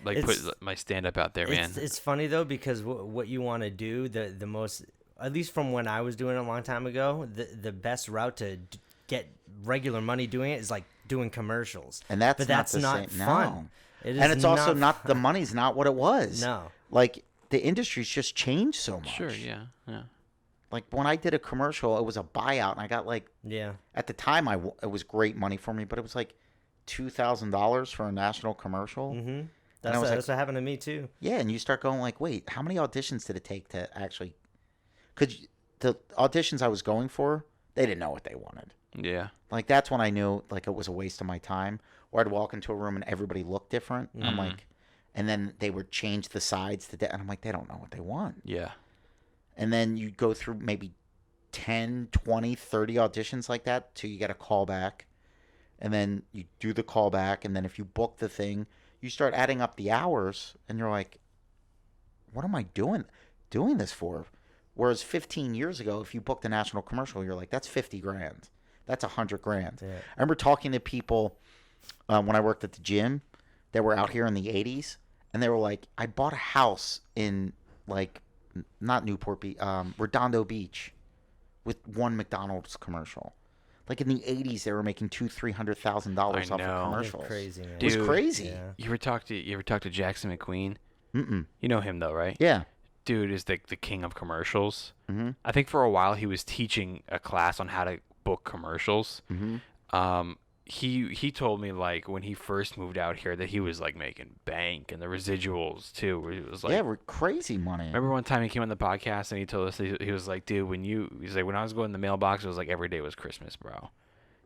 put It's- my stand-up out there, man. it's funny though, because what you want to do, the most, at least from when I was doing it a long time ago, the best route to get regular money doing it is like doing commercials. And that's but not that's the not same. fun. No. It is And it's also not fun. the money's not what it was. No. Like the industry's just changed so much. Sure, yeah. Like when I did a commercial, it was a buyout, and I got like Yeah. at the time it was great money for me, but it was like $2,000 for a national commercial. Mm-hmm. I That's was like- what happened to me too. Yeah, and you start going like, wait, how many auditions did it take to actually? The auditions I was going for, they didn't know what they wanted. Yeah. Like that's when I knew like it was a waste of my time. Or I'd walk into a room and everybody looked different. And I'm like, and then they would change the sides and I'm like, they don't know what they want. Yeah. And then you go through maybe 10, 20, 30 auditions like that till you get a call back. And then you do the call back, and then if you book the thing, you start adding up the hours, and you're like, what am I doing this for? Whereas 15 years ago, if you booked a national commercial, you're like, that's 50 grand. That's 100 grand. Yeah. I remember talking to people when I worked at the gym that were out here in the 80s, and they were like, I bought a house in, like, not Newport Beach, Redondo Beach with one McDonald's commercial. Like in the 80s, they were making $200,000-$300,000 off know. of commercials. Crazy, man. It was Dude. crazy. Yeah. You ever talk to Jackson McQueen? Mm-mm. You know him though, right? Yeah. Dude is the king of commercials. Mm-hmm. I think for a while he was teaching a class on how to book commercials. Mm-hmm. He told me like when he first moved out here that he was like making bank and the residuals too. Where it was like, Yeah, we're crazy money. remember one time he came on the podcast and he told us he was like, dude, he's like, when I was going to the mailbox, it was like every day was Christmas, bro.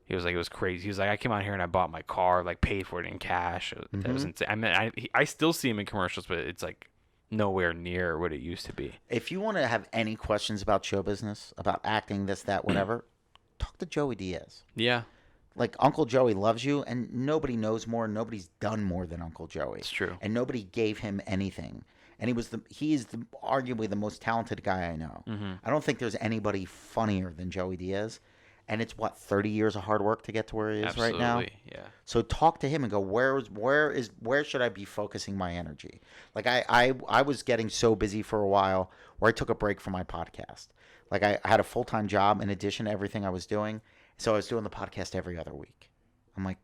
He was like, it was crazy. He was like, I came out here and I bought my car, like paid for it in cash. That was insane. I mean, I still see him in commercials, but it's like nowhere near what it used to be. If you want to have any questions about show business, about acting, this, that, whatever, talk to Joey Diaz. Yeah, Like Uncle Joey loves you, and nobody knows more, and nobody's done more than Uncle Joey. it's true. And nobody gave him anything. And he is arguably the most talented guy I know. Mm-hmm. I don't think there's anybody funnier than Joey Diaz. And it's 30 years of hard work to get to where he is Absolutely. right now. Yeah. So talk to him and go, where should I be focusing my energy? Like I was getting so busy for a while where I took a break from my podcast. Like I had a full-time job in addition to everything I was doing. So I was doing the podcast every other week. I'm like,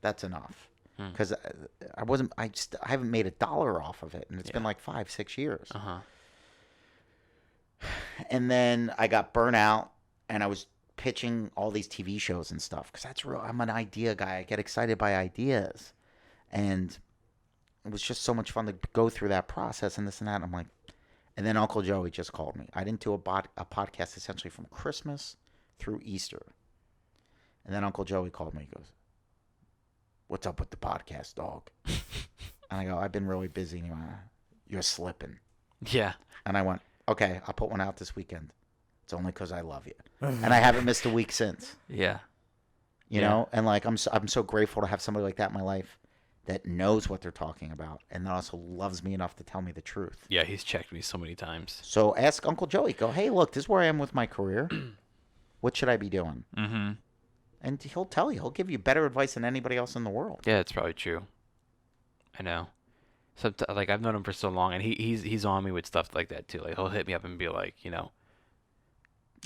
that's enough. Because I haven't made $1 off of it. And it's been like 5-6 years. Uh-huh. And then I got burnt out and I was pitching all these TV shows and stuff because I'm an idea guy. I get excited by ideas. And it was just so much fun to go through that process and this and that. And I'm like, and then Uncle Joey just called me. I didn't do a podcast essentially from Christmas through Easter. And then Uncle Joey called me. He goes, "What's up with the podcast, dog?" And I go, "I've been really busy." And he went, "You're slipping." Yeah. And I went, "Okay, I'll put one out this weekend. It's only because I love you." And I haven't missed a week since. Yeah. You know? And like, I'm so grateful to have somebody like that in my life that knows what they're talking about and that also loves me enough to tell me the truth. Yeah, he's checked me so many times. So ask Uncle Joey. Go, "Hey, look, this is where I am with my career. What should I be doing?" Mm-hmm. And he'll tell you. He'll give you better advice than anybody else in the world. Yeah, it's probably true. I know. Like I've known him for so long, and he's on me with stuff like that too. Like he'll hit me up and be like,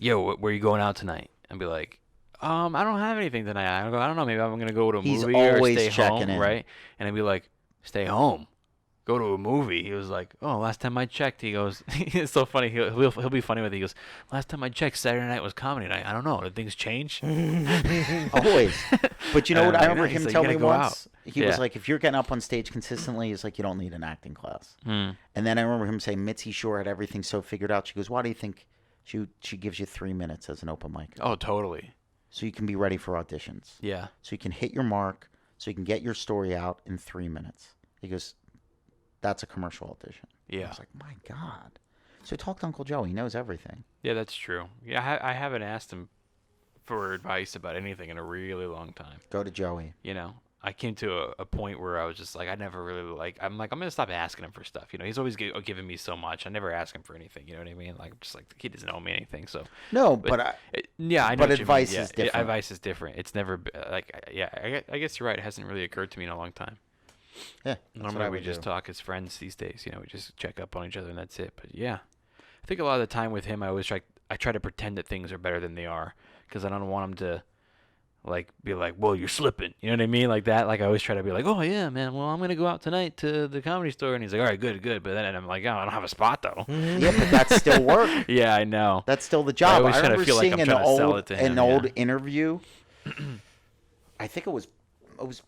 "Yo, where are you going out tonight?" And be like, I don't have anything tonight. I don't know. Maybe I'm gonna go to a He's movie or always stay checking home, in. right?" And I'd be like, "Stay home, go to a movie." He was like, "Oh, last time I checked," he goes, it's so funny. He'll be funny with it. He goes, "Last time I checked, Saturday night was comedy night. I don't know. Did things change?" Always. But you know what? I remember He's him like, tell "You me gotta go once. He was Yeah. like, "If you're getting up on stage consistently, he's like, you don't need an acting class." And then I remember him saying Mitzi Shore had everything so figured out. She goes, "Why do you think she gives you 3 minutes as an open mic? Oh, totally. So you can be ready for auditions. Yeah. So you can hit your mark. So you can get your story out in 3 minutes." He goes, "That's a commercial audition." I Yeah. was like, "My God." So talk to Uncle Joe. He knows everything. Yeah, that's true. Yeah, I haven't asked him for advice about anything in a really long time. Go to Joey. I came to a point where I was just like, I never really I'm gonna stop asking him for stuff. He's always giving me so much. I never ask him for anything. You know what I mean? Like, just like the kid doesn't owe me anything. So No, but I yeah, I know but what you mean. advice Yeah, is different. Advice is different. It's never I guess you're right. It hasn't really occurred to me in a long time. yeah. That's what Normally I we would just do. talk as friends these days. We just check up on each other and that's it. But yeah, I think a lot of the time with him, I try to pretend that things are better than they are because I don't want him to be like, "Well, you're slipping." You know what I mean? Like that. Like I always try to be like, "Oh yeah, man. Well, I'm gonna go out tonight to the Comedy Store," and he's like, "All right, good." But then I'm like, "Oh, I don't have a spot though." Yeah, but that's still work. Yeah, I know. That's still the job. always I kinda remember feel like seeing I'm an trying to sell old it to him, old yeah. interview. I think it was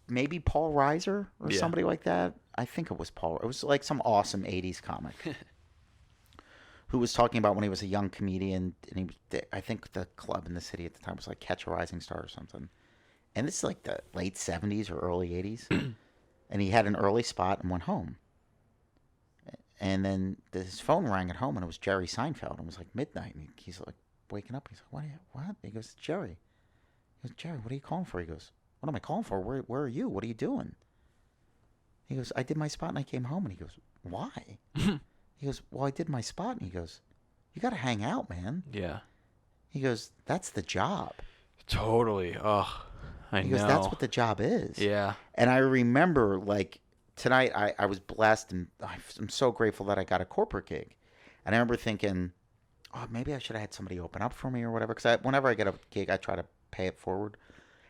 maybe Paul Reiser or Yeah. somebody like that. I think it was Paul. It was like some awesome '80s comic who was talking about when he was a young comedian, and he was, I think the club in the city at the time was like Catch a Rising Star or something. And this is like the late '70s or early '80s, and he had an early spot and went home. And then his phone rang at home, and it was Jerry Seinfeld. It was like midnight, and he's like waking up. He's like, "What? He goes, "Jerry." He goes, "Jerry, what are you calling for?" He goes, "What am I calling for? Where are you? What are you doing?" He goes, "I did my spot and I came home." And he goes, "Why?" He goes, "Well, I did my spot." And he goes, "You got to hang out, man." Yeah. He goes, "That's the job." Totally. Oh, I He know. goes, "That's what the job is." Yeah. And I remember, like, tonight I was blessed, and I'm so grateful that I got a corporate gig. And I remember thinking, oh, maybe I should have had somebody open up for me or whatever. Because whenever I get a gig, I try to pay it forward.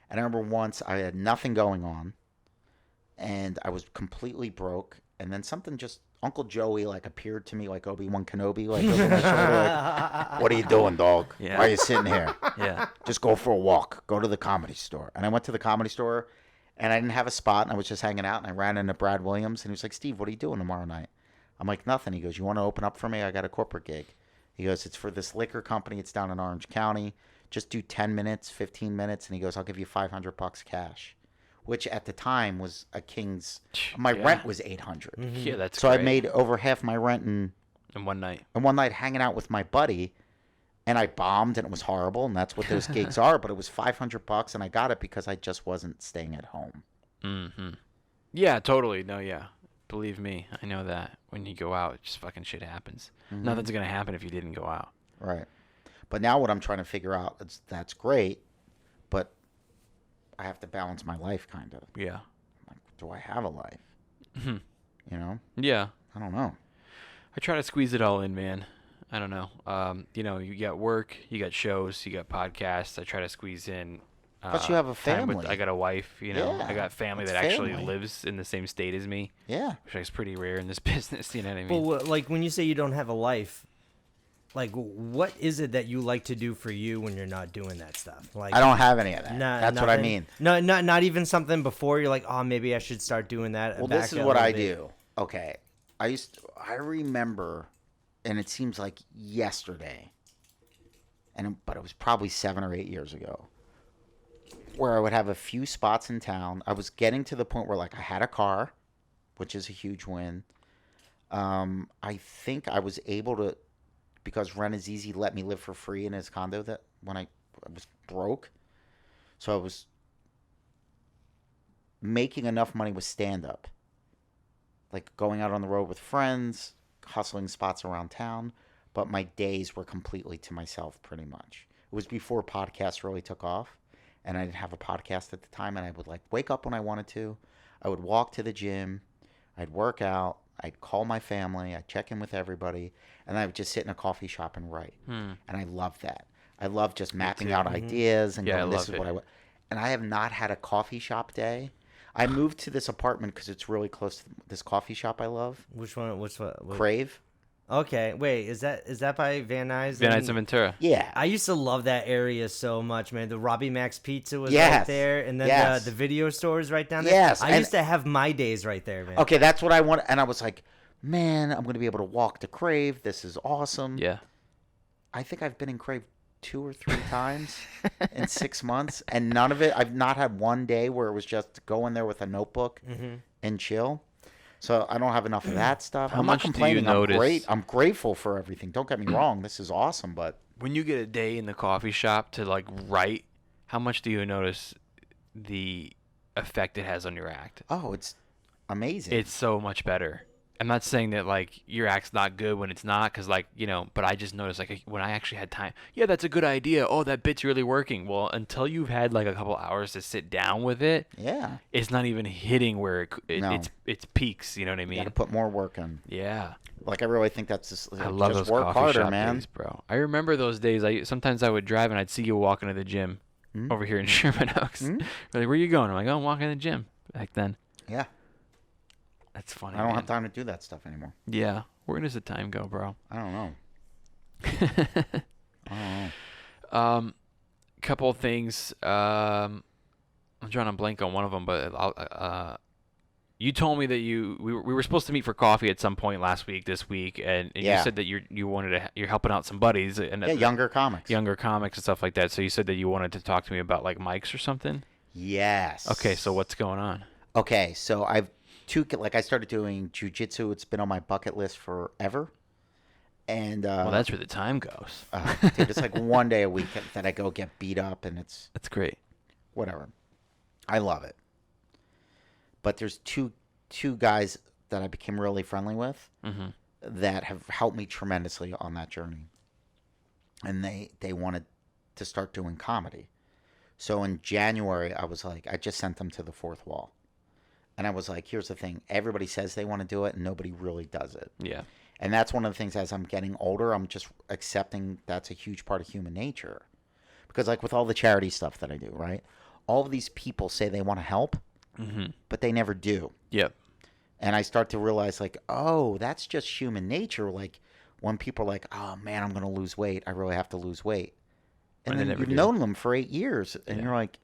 And I remember once I had nothing going on, and I was completely broke. And then something just, Uncle Joey, like, appeared to me like Obi-Wan Kenobi, like, over my shoulder, like, "What are you doing, dog? Yeah. Why are you sitting here? Yeah. Just go for a walk. Go to the Comedy Store." And I went to the Comedy Store, and I didn't have a spot, and I was just hanging out, and I ran into Brad Williams, and he was like, "Steve, what are you doing tomorrow night?" I'm like, "Nothing." He goes, "You want to open up for me? I got a corporate gig." He goes, "It's for this liquor company. It's down in Orange County. Just do 10 minutes, 15 minutes." And he goes, "I'll give you $500 cash," which at the time was a king's. My Yeah. rent was $800. Yeah, that's So I great. made over half my rent in one night. one night hanging out with my buddy, and I bombed, and it was horrible, and that's what those gigs are. But it was $500, and I got it because I just wasn't staying at home. Mm-hmm. Yeah, totally. No, yeah. Believe me, I know that when you go out, just fucking shit happens. Mm-hmm. Nothing's gonna happen if you didn't go out. Right. But now what I'm trying to figure out is that's great, but I have to balance my life, kind of. Yeah. Like, do I have a life? Mhm. You know? Yeah. I don't know. I try to squeeze it all in, man. I don't know. You got work, you got shows, you got podcasts. I try to squeeze in. Plus you have a time with- family. I got a wife. I Yeah, got family it's that actually family. lives in the same state as me, Yeah. which is pretty rare in this business. You know what I mean? Well, like when you say you don't have a life, like, what is it that you like to do for you when you're not doing that stuff? Like, I don't have any of that. Nah, That's what I nothing? mean. No, not even something before you're like, oh, maybe I should start doing that. Well, back this is a what little I bit. do. Okay. I remember, and it seems like yesterday, but it was probably 7 or 8 years ago, where I would have a few spots in town. I was getting to the point where, like, I had a car, which is a huge win. I think I was able to, because Renazizi let me live for free in his condo that when I was broke. So I was making enough money with stand-up. Like going out on the road with friends, hustling spots around town. But my days were completely to myself pretty much. It was before podcasts really took off. And I didn't have a podcast at the time. And I would like wake up when I wanted to. I would walk to the gym. I'd work out. I'd call my family. I'd check in with everybody. And I would just sit in a coffee shop and write. And I love that. I love just mapping out ideas and going, this is what I want. And I have not had a coffee shop day. I moved to this apartment because it's really close to this coffee shop I love. Which one? Which one? Crave. Okay, wait, is that by Van Nuys? Van Nuys and Ventura. Yeah. I used to love that area so much, man. The Robbie Max Pizza was Yes. right there, and then Yes. the video stores right down there. Yes, I and- used to have my days right there, man. Okay, that's what I want. And I was like, man, I'm going to be able to walk to Crave. This is awesome. Yeah. I think I've been in Crave 2 or 3 times in 6 months. And none of it, I've not had one day where it was just go in there with a notebook and chill. So I don't have enough of that stuff. How I'm much do not you complaining. notice- I'm grateful for everything. Don't get me wrong. This is awesome, but When you get a day in the coffee shop to like write, how much do you notice the effect it has on your act? oh, it's amazing. It's so much better. I'm not saying that like your act's not good when it's not, because like, you know, but I just noticed like when I actually had time, yeah, that's a good idea. Oh, that bit's really working. Well, until you've had like a couple hours to sit down with it, yeah. it's not even hitting where No. it's peaks. You know what I You got mean? to put more work in. Yeah. Like I really think that's just. I love just those work coffee harder, shop man. days, bro. I remember those days. Sometimes I would drive and I'd see you walking to the gym over here in Sherman Oaks. You're like, where you going? I'm like, oh, I'm walking to the gym. Back then, Yeah. that's funny. I don't man. have time to do that stuff anymore. Yeah, where does the time go, bro? I don't know. I don't know. Couple of things. I'm trying to blank on one of them, but you told me that we were supposed to meet for coffee at some point this week, and Yeah. you said that you're helping out some buddies and Yeah, younger comics. younger comics and stuff like that. So you said that you wanted to talk to me about like mics or something. Yes. Okay, so what's going on? Okay, so I've I started doing jujitsu. It's been on my bucket list forever. And Well, that's where the time goes. dude, it's like one day a week that I go get beat up, and it's That's great. whatever. I love it. But there's two guys that I became really friendly with that have helped me tremendously on that journey. And they wanted to start doing comedy. So in January, I was like, I just sent them to the fourth wall. And I was like, here's the thing. Everybody says they want to do it, and nobody really does it. Yeah. And that's one of the things as I'm getting older, I'm just accepting that's a huge part of human nature. Because like with all the charity stuff that I do, right? All of these people say they want to help, but they never do. Yep. And I start to realize like, oh, that's just human nature. Like when people are like, oh man, I'm going to lose weight. I really have to lose weight. And And they then never you've do. known them for 8 years. And you're like,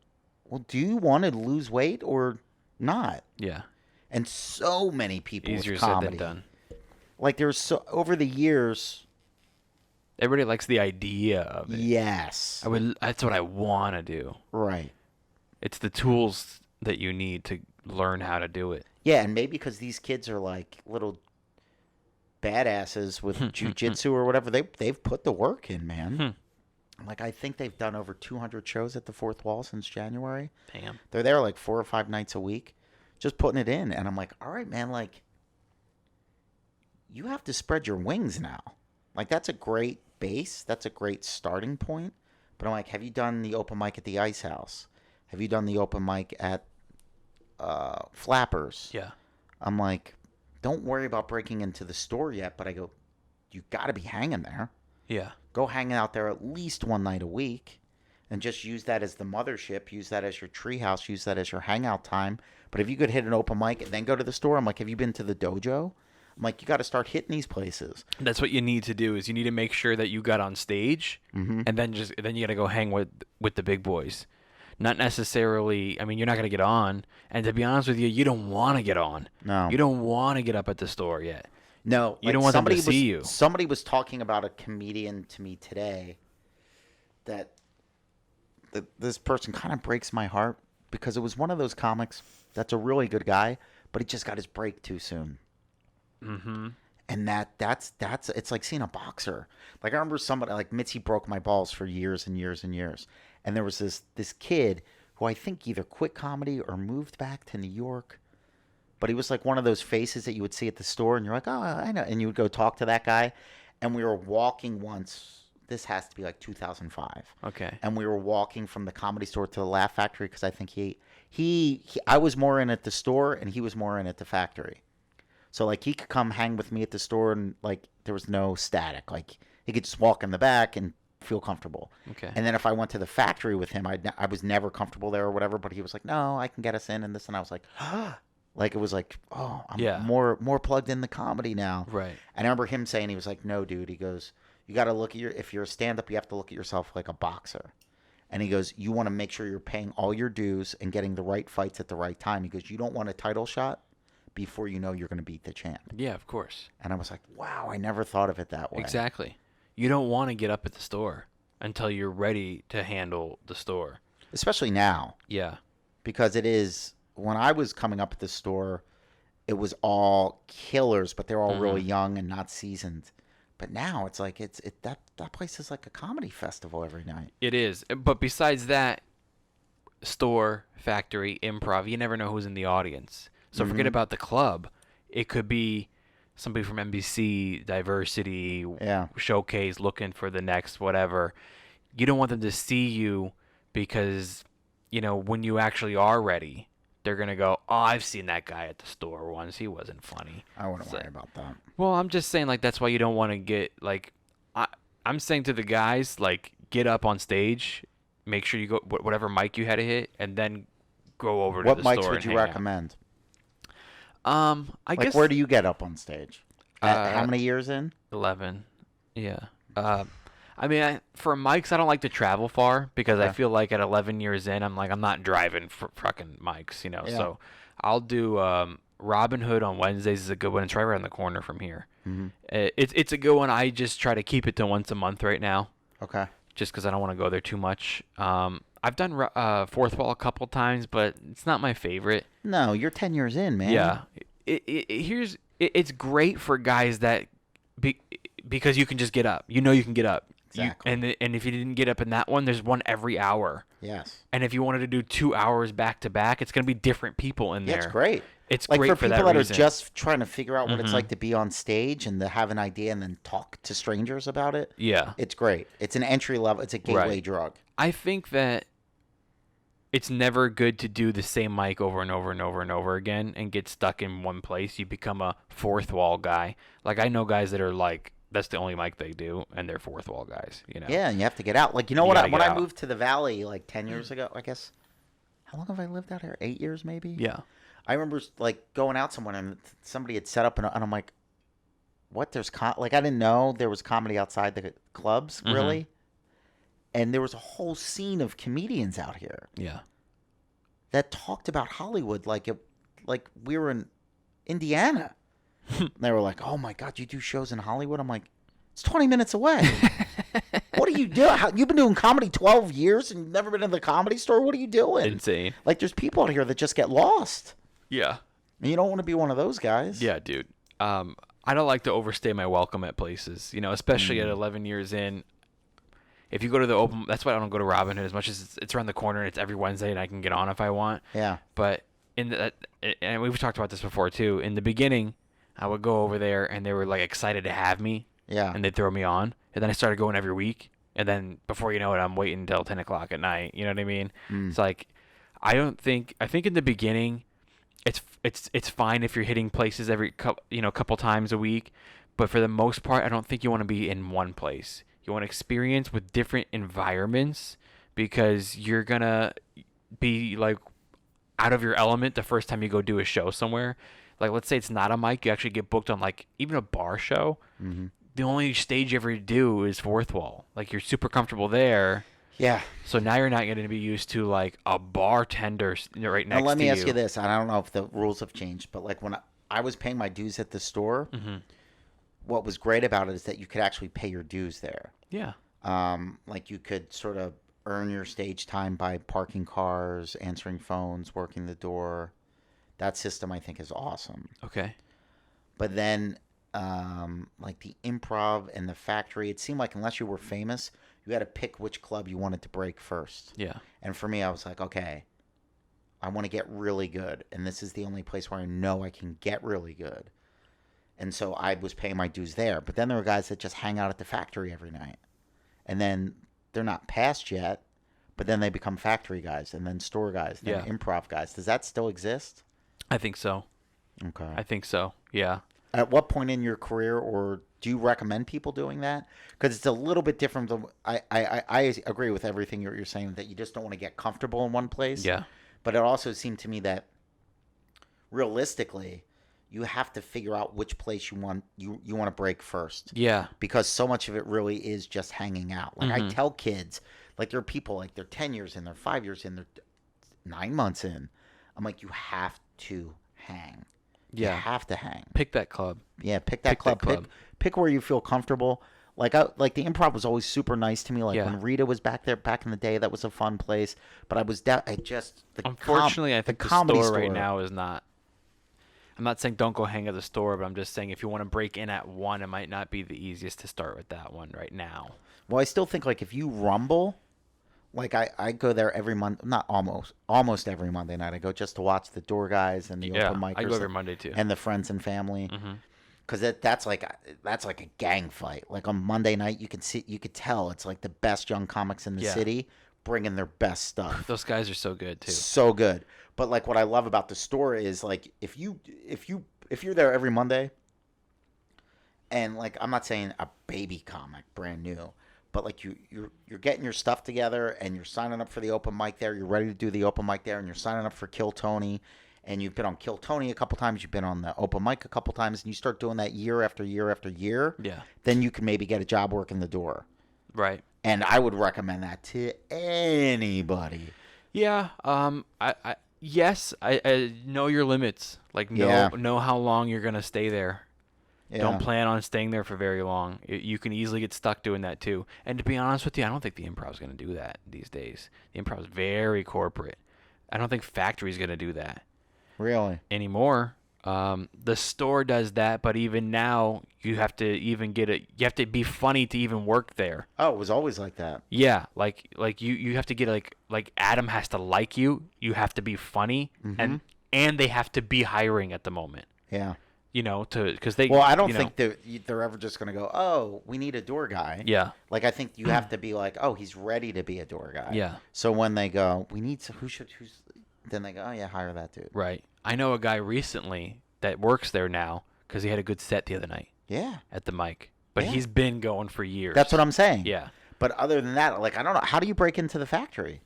well, do you want to lose weight or not? Yeah. And so many people Easier with said comedy. than done. Like there's so over the years, Everybody likes the idea of it. yes. That's what I want to do. Right. It's the tools that you need to learn how to do it. Yeah, and maybe because these kids are like little badasses with jujitsu or whatever, they've put the work in, man. Like I think they've done over 200 shows at the fourth wall since January. Damn. They're there like 4 or 5 nights a week, just putting it in. And I'm like, all right, man, like you have to spread your wings now. Like that's a great base. That's a great starting point. But I'm like, have you done the open mic at the Ice House? Have you done the open mic at Flappers? Yeah. I'm like, don't worry about breaking into the store yet. But I go, you got to be hanging there. Yeah. Go hang out there at least one night a week and just use that as the mothership. Use that as your treehouse. Use that as your hangout time. But if you could hit an open mic and then go to the store, I'm like, have you been to the dojo? I'm like, you got to start hitting these places. That's what you need to do. Is you need to make sure that you got on stage, and then you got to go hang with the big boys. Not necessarily. I mean, you're not gonna get on, and to be honest with you, you don't want to get on. No. You don't want to get up at the store yet. No, You don't want them to see you. Somebody was talking about a comedian to me today that this person kind of breaks my heart because it was one of those comics that's a really good guy, but he just got his break too soon. Mm-hmm. And that's it's like seeing a boxer. Like I remember somebody like Mitzi broke my balls for years and years and years. And there was this kid who I think either quit comedy or moved back to New York. But he was like one of those faces that you would see at the store and you're like, "Oh, I know." And you would go talk to that guy. And we were walking once. This has to be like 2005. Okay. And we were walking from the Comedy Store to the Laugh Factory because I think I was more in at the store and he was more in at the factory. So like he could come hang with me at the store and like there was no static. Like he could just walk in the back and feel comfortable. Okay. And then if I went to the factory with him, I was never comfortable there or whatever. But he was like, "No, I can get us in and this," and I was like, like it was like, "Oh, I'm more plugged in the comedy now." Right. And I remember him saying, he was like, "No, dude," he goes, "You got to look at if you're a stand-up, you have to look at yourself like a boxer." And he goes, "You want to make sure you're paying all your dues and getting the right fights at the right time." He goes, "You don't want a title shot before you know you're going to beat the champ." Yeah, of course. And I was like, wow, I never thought of it that way. Exactly. You don't want to get up at the store until you're ready to handle the store. Especially now. Yeah. Because it is, when I was coming up at the store, it was all killers, but they're all really young and not seasoned. But now it's like, that place is like a comedy festival every night. It is. But besides that, store, factory, improv, you never know who's in the audience. So forget about the club. It could be somebody from NBC, Diversity, Showcase, looking for the next whatever. You don't want them to see you because, when you actually are ready, they're going to go, "Oh, I've seen that guy at the store once. He wasn't funny." I wouldn't worry about that. Well, I'm just saying, like, that's why you don't want to get, like, I'm saying to the guys, like, get up on stage, make sure you go, whatever mic you had to hit, and then go over to the store. What mics would you recommend? I guess. Where do you get up on stage? How many years in? 11. Yeah. I mean, for mics, I don't like to travel far because I feel like at 11 years in, I'm not driving for fucking mics, Yeah. So I'll do Robin Hood on Wednesdays is a good one. It's right around the corner from here. Mm-hmm. It's a good one. I just try to keep it to once a month right now. Okay. Just because I don't want to go there too much. I've done Fourth Wall a couple times, but it's not my favorite. No, you're 10 years in, man. Yeah. It's great for guys that because you can just get up. You can get up. Exactly. And if you didn't get up in that one, there's one every hour. Yes. And if you wanted to do 2 hours back to back, it's going to be different people in there. Yeah, it's great. It's like great for that people that reason. are just trying to figure out what it's like to be on stage and to have an idea and then talk to strangers about it. Yeah. It's great. It's an entry level. It's a gateway drug. I think that it's never good to do the same mic over and over and over and over again and get stuck in one place. You become a fourth wall guy. Like, I know guys that are like, that's the only mic they do, and they're fourth wall guys, Yeah, and you have to get out. Like, when I moved to the Valley like 10 years ago, I guess, how long have I lived out here? 8 years maybe? Yeah. I remember like going out somewhere and somebody had set up and I'm like, what? I didn't know there was comedy outside the clubs, really? And there was a whole scene of comedians out here. Yeah. That talked about Hollywood like we were in Indiana. And they were like, "Oh my God, you do shows in Hollywood?" I'm like, "It's 20 minutes away." What are you doing? You've been doing comedy 12 years and you've never been in the Comedy Store? What are you doing? Insane. Like, there's people out here that just get lost. Yeah. And you don't want to be one of those guys. Yeah, dude. I don't like to overstay my welcome at places, especially at 11 years in. If you go to the open, that's why I don't go to Robin Hood as much as it's around the corner and it's every Wednesday and I can get on if I want. Yeah. But and we've talked about this before too. In the beginning, I would go over there and they were like excited to have me. Yeah. And they'd throw me on. And then I started going every week. And then before you know it, I'm waiting until 10 o'clock at night. You know what I mean? It's like, I think in the beginning, it's fine if you're hitting places every couple times a week. But for the most part, I don't think you want to be in one place. You want to experience with different environments because you're going to be like out of your element the first time you go do a show somewhere. Like, let's say it's not a mic, you actually get booked on like even a bar show. Mm-hmm. The only stage you ever do is fourth wall. Like, you're super comfortable there. Yeah. So now you're not going to be used to like a bartender right next to you. Now let me ask you this. I don't know if the rules have changed, but like when I was paying my dues at the store, what was great about it is that you could actually pay your dues there. Yeah. Like you could sort of earn your stage time by parking cars, answering phones, working the door. That system I think is awesome. Okay. But then like the Improv and the Factory, it seemed like unless you were famous, you had to pick which club you wanted to break first. Yeah. And for me, I was like, okay, I want to get really good. And this is the only place where I know I can get really good. And so I was paying my dues there. But then there were guys that just hang out at the Factory every night. And then they're not passed yet, but then they become Factory guys and then store guys, then Improv guys. Does that still exist? I think so. Okay. I think so. Yeah. At what point in your career, or do you recommend people doing that? Because it's a little bit different. I agree with everything you're saying, that you just don't want to get comfortable in one place. Yeah. But it also seemed to me that realistically, you have to figure out which place you want to break first. Yeah. Because so much of it really is just hanging out. Like I tell kids, like there are people like they're 10 years in, they're 5 years in, they're 9 months in. I'm like, you have to hang. Yeah. You have to hang. Pick that club. Yeah, pick that club. Pick where you feel comfortable. Like the Improv was always super nice to me. Like when Rita was back there back in the day, that was a fun place. But I was unfortunately, I think the comedy store right now is not. I'm not saying don't go hang at the store, but I'm just saying if you want to break in at one, it might not be the easiest to start with that one right now. Well, I still think like if you Rumble, like I go there every month, not almost every Monday night. I go just to watch the door guys and the open micers. I go every Monday too. And the friends and family. Because that's like a gang fight. Like on Monday night, you could tell it's like the best young comics in the city bringing their best stuff. Those guys are so good too. So good. But like what I love about the store is like if you're there every Monday, and like I'm not saying a baby comic brand new, but like you're getting your stuff together and you're signing up for the open mic there, you're ready to do the open mic there, and you're signing up for Kill Tony. And you've been on Kill Tony a couple times, you've been on the open mic a couple times, and you start doing that year after year after year, then you can maybe get a job working the door. Right. And I would recommend that to anybody. Yeah. Yes, I know your limits. Like know how long you're gonna stay there. Yeah. Don't plan on staying there for very long. You can easily get stuck doing that too. And to be honest with you, I don't think the Improv's gonna do that these days. The Improv's very corporate. I don't think Factory's gonna do that. Really? Anymore. The store does that, but even now you have to even you have to be funny to even work there. Oh, it was always like that. Yeah, like you have to get like Adam has to like you. You have to be funny, and they have to be hiring at the moment. Yeah. You know, because they. Well, I don't think they're ever just gonna go, oh, we need a door guy. Yeah. Like I think you have to be like, oh, he's ready to be a door guy. Yeah. So when they go, we need who's then they go, oh yeah, hire that dude. Right. I know a guy recently that works there now because he had a good set the other night. Yeah. At the mic, but he's been going for years. That's what I'm saying. Yeah. But other than that, like I don't know, how do you break into the Factory?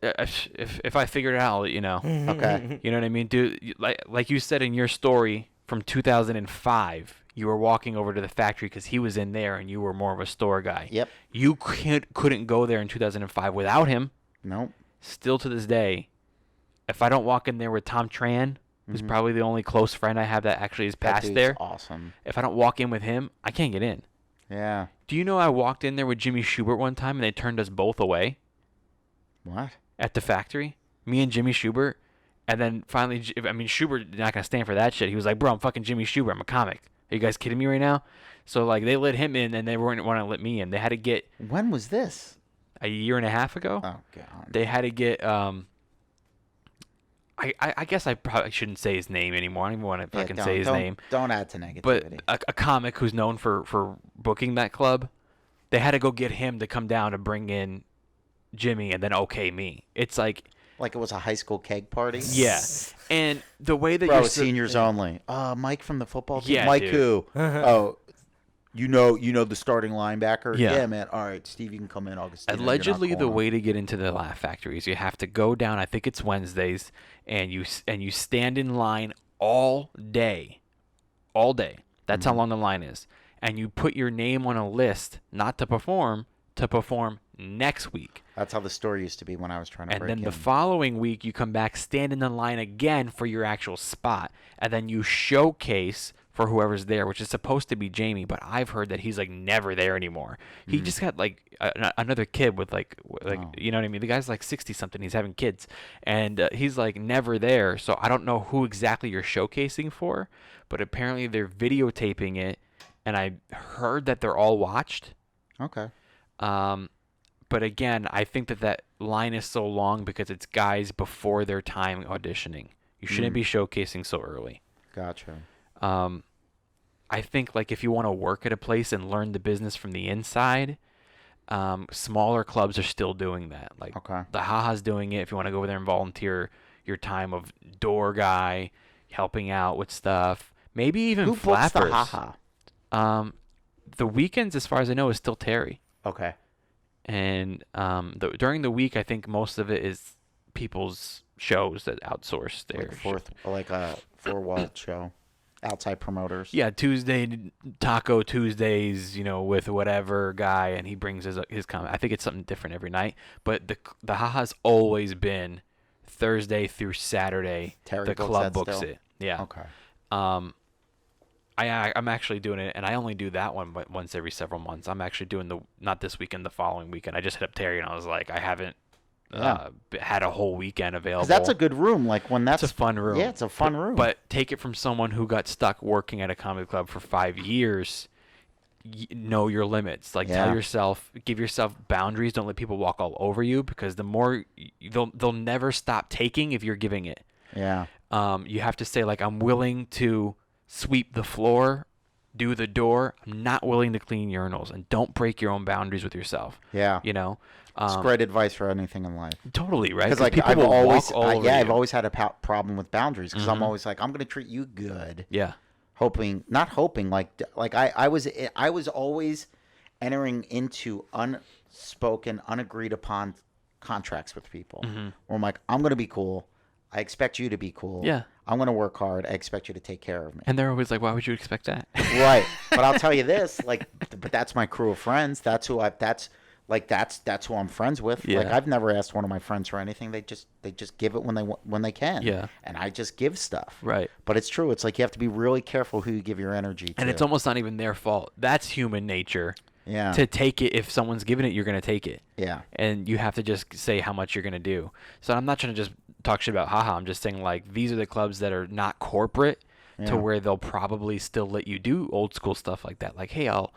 If I figured it out, I'll let you know. Okay. You know what I mean, dude? Like you said in your story from 2005, you were walking over to the Factory because he was in there, and you were more of a store guy. Yep. You couldn't go there in 2005 without him. Nope. Still to this day, if I don't walk in there with Tom Tran, who's probably the only close friend I have that actually is past there. Awesome. If I don't walk in with him, I can't get in. Yeah. Do you know I walked in there with Jimmy Schubert one time and they turned us both away? What? At the Factory, me and Jimmy Schubert, and then finally, Schubert not gonna stand for that shit. He was like, "Bro, I'm fucking Jimmy Schubert. I'm a comic. Are you guys kidding me right now?" So like they let him in and they weren't want to let me in. They had to get. When was this? A year and a half ago. Oh god. They had to get I guess I probably shouldn't say his name anymore. I don't even want to fucking say his name. Don't add to negativity. But a comic who's known for booking that club, they had to go get him to come down to bring in Jimmy and then okay me. It's like it was a high school keg party. Yeah, and the way that you're seniors only. Mike from the football team. Yeah, Mike dude. who? Oh, You know the starting linebacker. Yeah. Yeah, man. All right, Steve, you can come in. Augustine. Allegedly, the way to get into the Laugh Factory is you have to go down. I think it's Wednesdays, and you stand in line all day. That's how long the line is, and you put your name on a list, not to perform next week. That's how the story used to be when I was trying to And break then in. the following week, you come back, stand in the line again for your actual spot, and then you showcase for whoever's there, which is supposed to be Jamie, but I've heard that he's like never there anymore. He just got like another kid with like you know what I mean? The guy's like 60 something. He's having kids, and he's like never there. So I don't know who exactly you're showcasing for, but apparently they're videotaping it, and I heard that they're all watched. Okay. But again, I think that line is so long because it's guys before their time auditioning. You shouldn't be showcasing so early. Gotcha. I think like if you want to work at a place and learn the business from the inside, smaller clubs are still doing that. Like the Haha's doing it. If you want to go over there and volunteer your time of door guy, helping out with stuff, maybe even Who flappers. books the Haha? The weekends, as far as I know, is still Terry. Okay. And during the week, I think most of it is people's shows that outsource their Like a four-wall show, outside promoters. Yeah, Taco Tuesdays, with whatever guy, and he brings his comment. I think it's something different every night, but the Haha's always been Thursday through Saturday. Terry the books club that books still? it. Yeah. Okay. I'm actually doing it, and I only do that one once every several months. I'm actually doing not this weekend, the following weekend. I just hit up Terry, and I was like, I haven't had a whole weekend available. 'Cause that's a good room. Like when that's it's a fun room. Yeah, it's a fun room. But take it from someone who got stuck working at a comedy club for 5 years. Know your limits. Like tell yourself, give yourself boundaries. Don't let people walk all over you, because the more they'll never stop taking if you're giving it. Yeah. You have to say like, I'm willing to sweep the floor, do the door. I'm not willing to clean urinals, and don't break your own boundaries with yourself. Yeah. It's great advice for anything in life. Totally, right? Because like people I've will always, walk all over I've you. always had a problem with boundaries, because I'm always like, I'm gonna treat you good. Yeah. Not hoping, like I was always entering into unspoken, unagreed upon contracts with people. Where I'm like, I'm gonna be cool. I expect you to be cool. Yeah. I'm gonna work hard. I expect you to take care of me. And they're always like, why would you expect that? Right. But I'll tell you this, but that's my crew of friends. That's who I'm friends with. Yeah. Like I've never asked one of my friends for anything. They just give it when they can. Yeah. And I just give stuff. Right. But it's true. It's like you have to be really careful who you give your energy to. And it's almost not even their fault. That's human nature. Yeah. To take it, if someone's giving it, you're going to take it. Yeah. And you have to just say how much you're going to do. So I'm not trying to just talk shit about Haha. I'm just saying like these are the clubs that are not corporate to where they'll probably still let you do old school stuff like that. Like, hey, I'll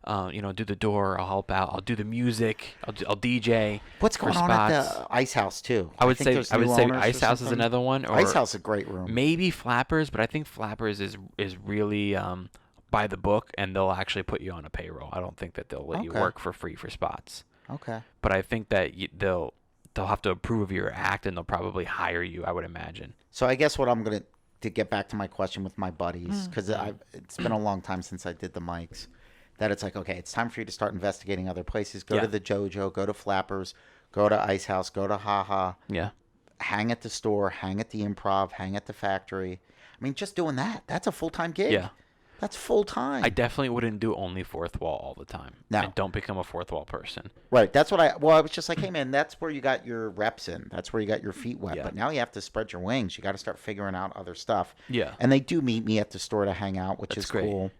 do the door. I'll help out. I'll do the music. I'll DJ. What's for going on at spots. the Ice House too? I would think say there's new owners or Ice House is something. another one. Or Ice House is a great room. Maybe Flappers, but I think Flappers is really by the book, and they'll actually put you on a payroll. I don't think that they'll let you work for free for spots. Okay. But I think that they'll have to approve of your act, and they'll probably hire you, I would imagine. So I guess what I'm going to get back to my question with my buddies, because it's been a long time since I did the mics, that it's like, okay, it's time for you to start investigating other places. Go to the JoJo, go to Flappers, go to Ice House, go to Haha. Yeah. Hang at the store, hang at the Improv, hang at the factory. I mean, just doing that's a full-time gig. Yeah. That's full-time. I definitely wouldn't do only fourth wall all the time. No. And don't become a fourth wall person. Right. That's what I was just like, hey, man, that's where you got your reps in. That's where you got your feet wet. Yeah. But now you have to spread your wings. You got to start figuring out other stuff. Yeah. And they do meet me at the store to hang out, which That's is great. cool.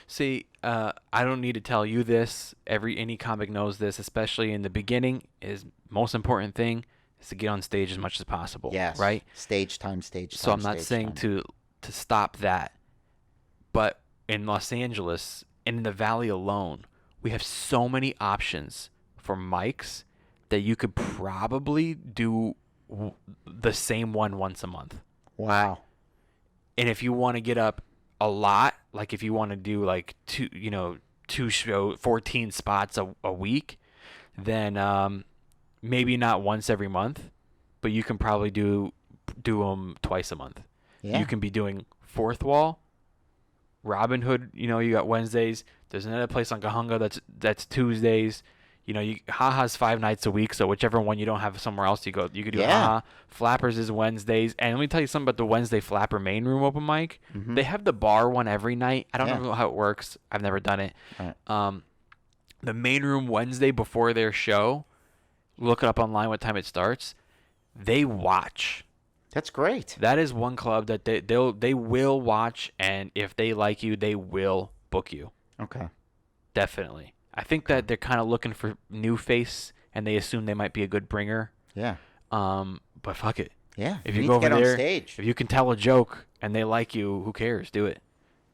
See, I don't need to tell you this. Any comic knows this, especially in the beginning. Is most important thing is to get on stage as much as possible. Yes. Right. Stage time. So I'm not saying to stop that, but in Los Angeles and in the Valley alone, we have so many options for mics that you could probably do the same one once a month. Wow. And if you want to get up a lot, like if you want to do like 14 spots a week, then maybe not once every month, but you can probably do them twice a month. Yeah. You can be doing fourth wall Robin Hood, you got Wednesdays. There's another place on Kahunga that's Tuesdays. Haha's 5 nights a week, so whichever one you don't have somewhere else, you could do Yeah. Haha. Flappers is Wednesdays, and let me tell you something about the Wednesday Flapper main room open mic. They have the bar one every night. I don't Yeah. know how it works. I've never done it. Right. The main room Wednesday before their show, look it up online what time it starts. They watch. That's great. That is one club that they will watch, and if they like you, they will book you. Okay. Definitely. I think that they're kind of looking for new face, and they assume they might be a good bringer. Yeah. But fuck it. Yeah. If you you need go to over get there, on stage. if you can tell a joke and they like you, who cares? Do it,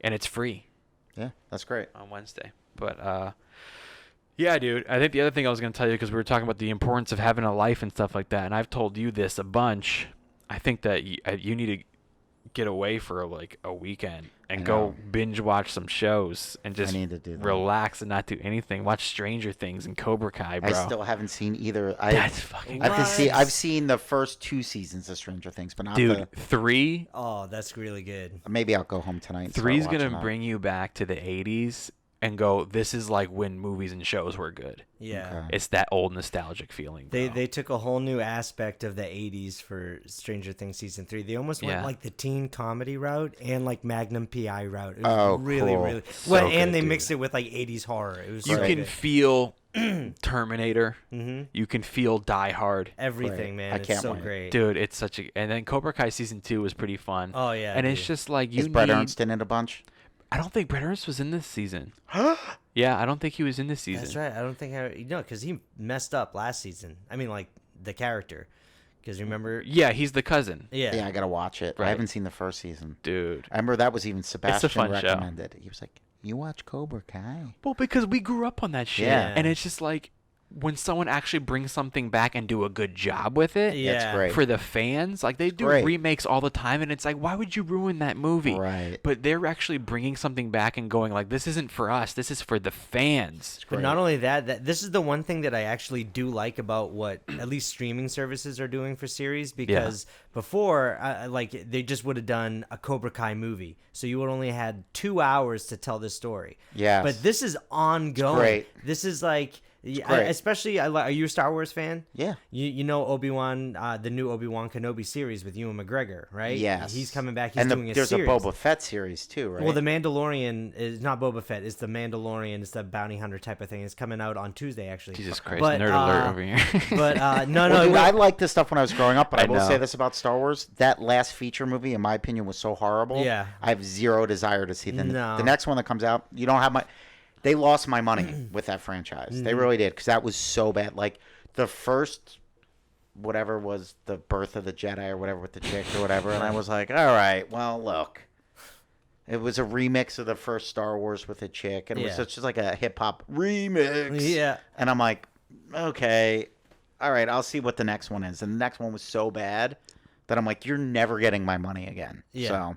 and it's free Yeah, that's great. on Wednesday. But yeah, dude. I think the other thing I was gonna tell you, because we were talking about the importance of having a life and stuff like that, and I've told you this a bunch. I think that you need to get away for like a weekend and I go know. binge watch some shows and just need to do that. relax and not do anything. Watch Stranger Things and Cobra Kai, bro. I still haven't seen either. That's fucking I've seen the first 2 seasons of Stranger Things, but not dude. 3 Oh, that's really good. maybe I'll go home tonight. And start Three's watching gonna that. bring you back to the 80s and go, this is like when movies and shows were good. Yeah. Okay. It's that old nostalgic feeling, bro. They took a whole new aspect of the 80s for Stranger Things season 3. They almost went Yeah. like the teen comedy route and like Magnum PI route. It was Oh, really, cool. really So well. good, And they dude. mixed it with like 80s horror. It was You so can good. feel Terminator. Mm-hmm. You can feel Die Hard. Everything, Right. man. I It's can't so wait. great. Dude, it's such a... And then Cobra Kai season 2 was pretty fun. Oh yeah. and it's dude. just like you Is Brett need... Ernst in it a bunch? I don't think Brett Ernst was in this season. Yeah, I don't think he was in this season. That's right. I don't think because he messed up last season. I mean, like the character. Because remember? Yeah, he's the cousin. Yeah. Yeah, I gotta watch it. Right. I haven't seen the first season. Dude. I remember that was even Sebastian fun show. recommended. He was like, "You watch Cobra Kai?" Well, because we grew up on that shit. Yeah. And it's just like, when someone actually brings something back and do a good job with it, Yeah. That's great. for the fans, like they do great. remakes all the time, and it's like, why would you ruin that movie? Right. But they're actually bringing something back and going like, this isn't for us, this is for the fans. But not only that, this is the one thing that I actually do like about what at least streaming services are doing for series, because before, like they just would have done a Cobra Kai movie, so you would only had 2 hours to tell this story. Yes. But this is ongoing. great. This is like, great. especially, are you a Star Wars fan? Yeah. You know Obi-Wan, the new Obi-Wan Kenobi series with Ewan McGregor, right? Yes. He's coming back. He's and doing a there's series. a Boba Fett series too, right? Well, the Mandalorian is not Boba Fett. It's the Mandalorian. It's the bounty hunter type of thing. It's coming out on Tuesday, actually. Jesus Christ, But, nerd alert over here. But no, Well, dude, wait. I liked this stuff when I was growing up, but I, I will know. say this about Star Wars: that last feature movie, in my opinion, was so horrible. Yeah. I have zero desire to see No. the next one that comes out. You don't have my. They lost my money with that franchise. They really did, because that was so bad. Like the first, whatever was the Birth of the Jedi or whatever with the chick or whatever, and I was like, all right, well, look. It was a remix of the first Star Wars with a chick, and it was Yeah. just like a hip hop remix. Yeah. And I'm like, okay, all right, I'll see what the next one is. And the next one was so bad that I'm like, you're never getting my money again. Yeah. So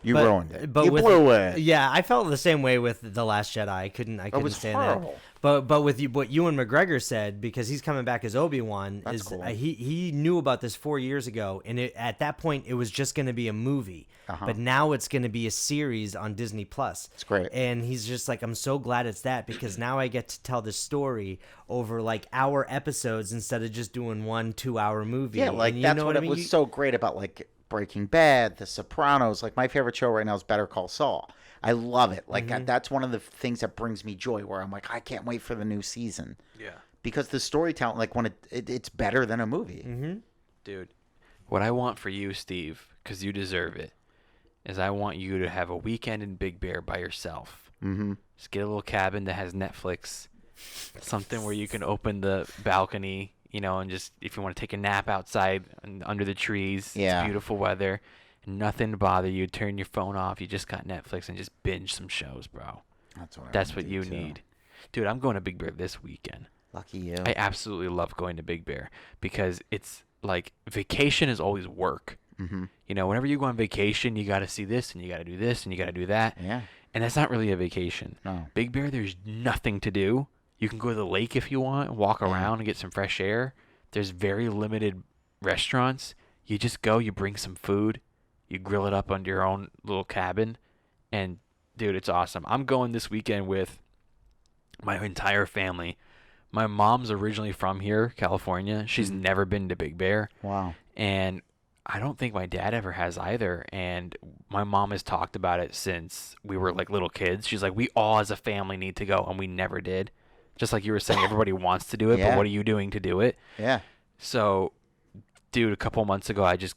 you ruined it. But You with, blew it. Yeah, I felt the same way with The Last Jedi. I couldn't was stand horrible. that. But with what Ewan McGregor said, because he's coming back as Obi-Wan, That's is cool. He knew about this 4 years ago, and at that point it was just going to be a movie. Uh-huh. But now it's going to be a series on Disney Plus. It's great. And he's just like, I'm so glad it's that, because now I get to tell the story over like hour episodes instead of just doing 1 2 hour movie. Yeah, like And you that's know what I it mean? was so great about like Breaking Bad, The Sopranos. Like my favorite show right now is Better Call Saul. I love it. Like that's one of the things that brings me joy, where I'm like, I can't wait for the new season. Yeah. Because the storytelling, like when it's better than a movie. Dude, what I want for you, Steve, because you deserve it, is I want you to have a weekend in Big Bear by yourself. Mm-hmm. Just get a little cabin that has Netflix, something where you can open the balcony, and just, if you want to take a nap outside under the trees, Yeah. it's beautiful weather, nothing to bother you. Turn your phone off. You just got Netflix and just binge some shows, bro. That's what you need. Dude, I'm going to Big Bear this weekend. Lucky you. I absolutely love going to Big Bear because it's like vacation is always work. Mm-hmm. Whenever you go on vacation, you got to see this and you got to do this and you got to do that. Yeah. And that's not really a vacation. No. Big Bear, there's nothing to do. You can go to the lake if you want and walk around and get some fresh air. There's very limited restaurants. You just go, you bring some food, you grill it up under your own little cabin, and Dude, it's awesome. I'm going this weekend with my entire family. My mom's originally from here, California. She's never been to Big Bear. Wow. And I don't think my dad ever has either. And my mom has talked about it since we were like little kids. She's like, we all as a family need to go, and we never did. Just like you were saying, everybody wants to do it, Yeah. but what are you doing to do it? Yeah. So, dude, a couple months ago, I just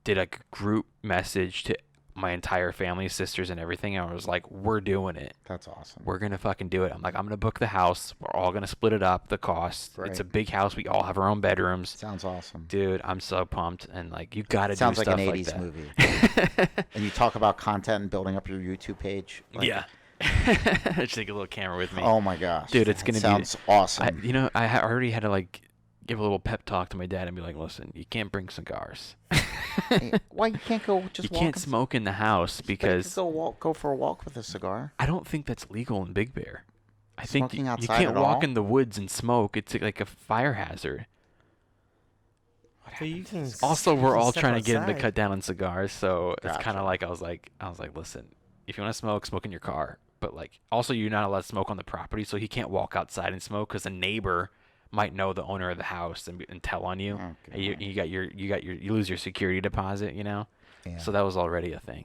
did a group message to my entire family, sisters and everything. And I was like, we're doing it. That's awesome. We're going to fucking do it. I'm like, I'm going to book the house. We're all going to split it up, the cost. Right. It's a big house. We all have our own bedrooms. Sounds awesome. Dude, I'm so pumped. And like, you got to do Sounds stuff like an like 80s that. movie. And you talk about content and building up your YouTube page. Like, Yeah. Just take a little camera with me. Oh my gosh. Dude, it's going to be. Sounds awesome. I already had to like give a little pep talk to my dad and be like, listen, you can't bring cigars. Hey, why you can't go just You walk? can't smoke in the house because go for a walk with a cigar. I don't think that's legal in Big Bear. I think Smoking you outside can't at walk all? in the woods and smoke. It's like a fire hazard. So you can Also, you we're can all step trying to get him to outside. cut down on cigars, so it's Gotcha. kind of like I was like, listen, if you want to smoke in your car, but like also you're not allowed to smoke on the property, so he can't walk outside and smoke because a neighbor might know the owner of the house and tell on you. Oh, And you lose your security deposit, you know. Yeah. So that was already a thing.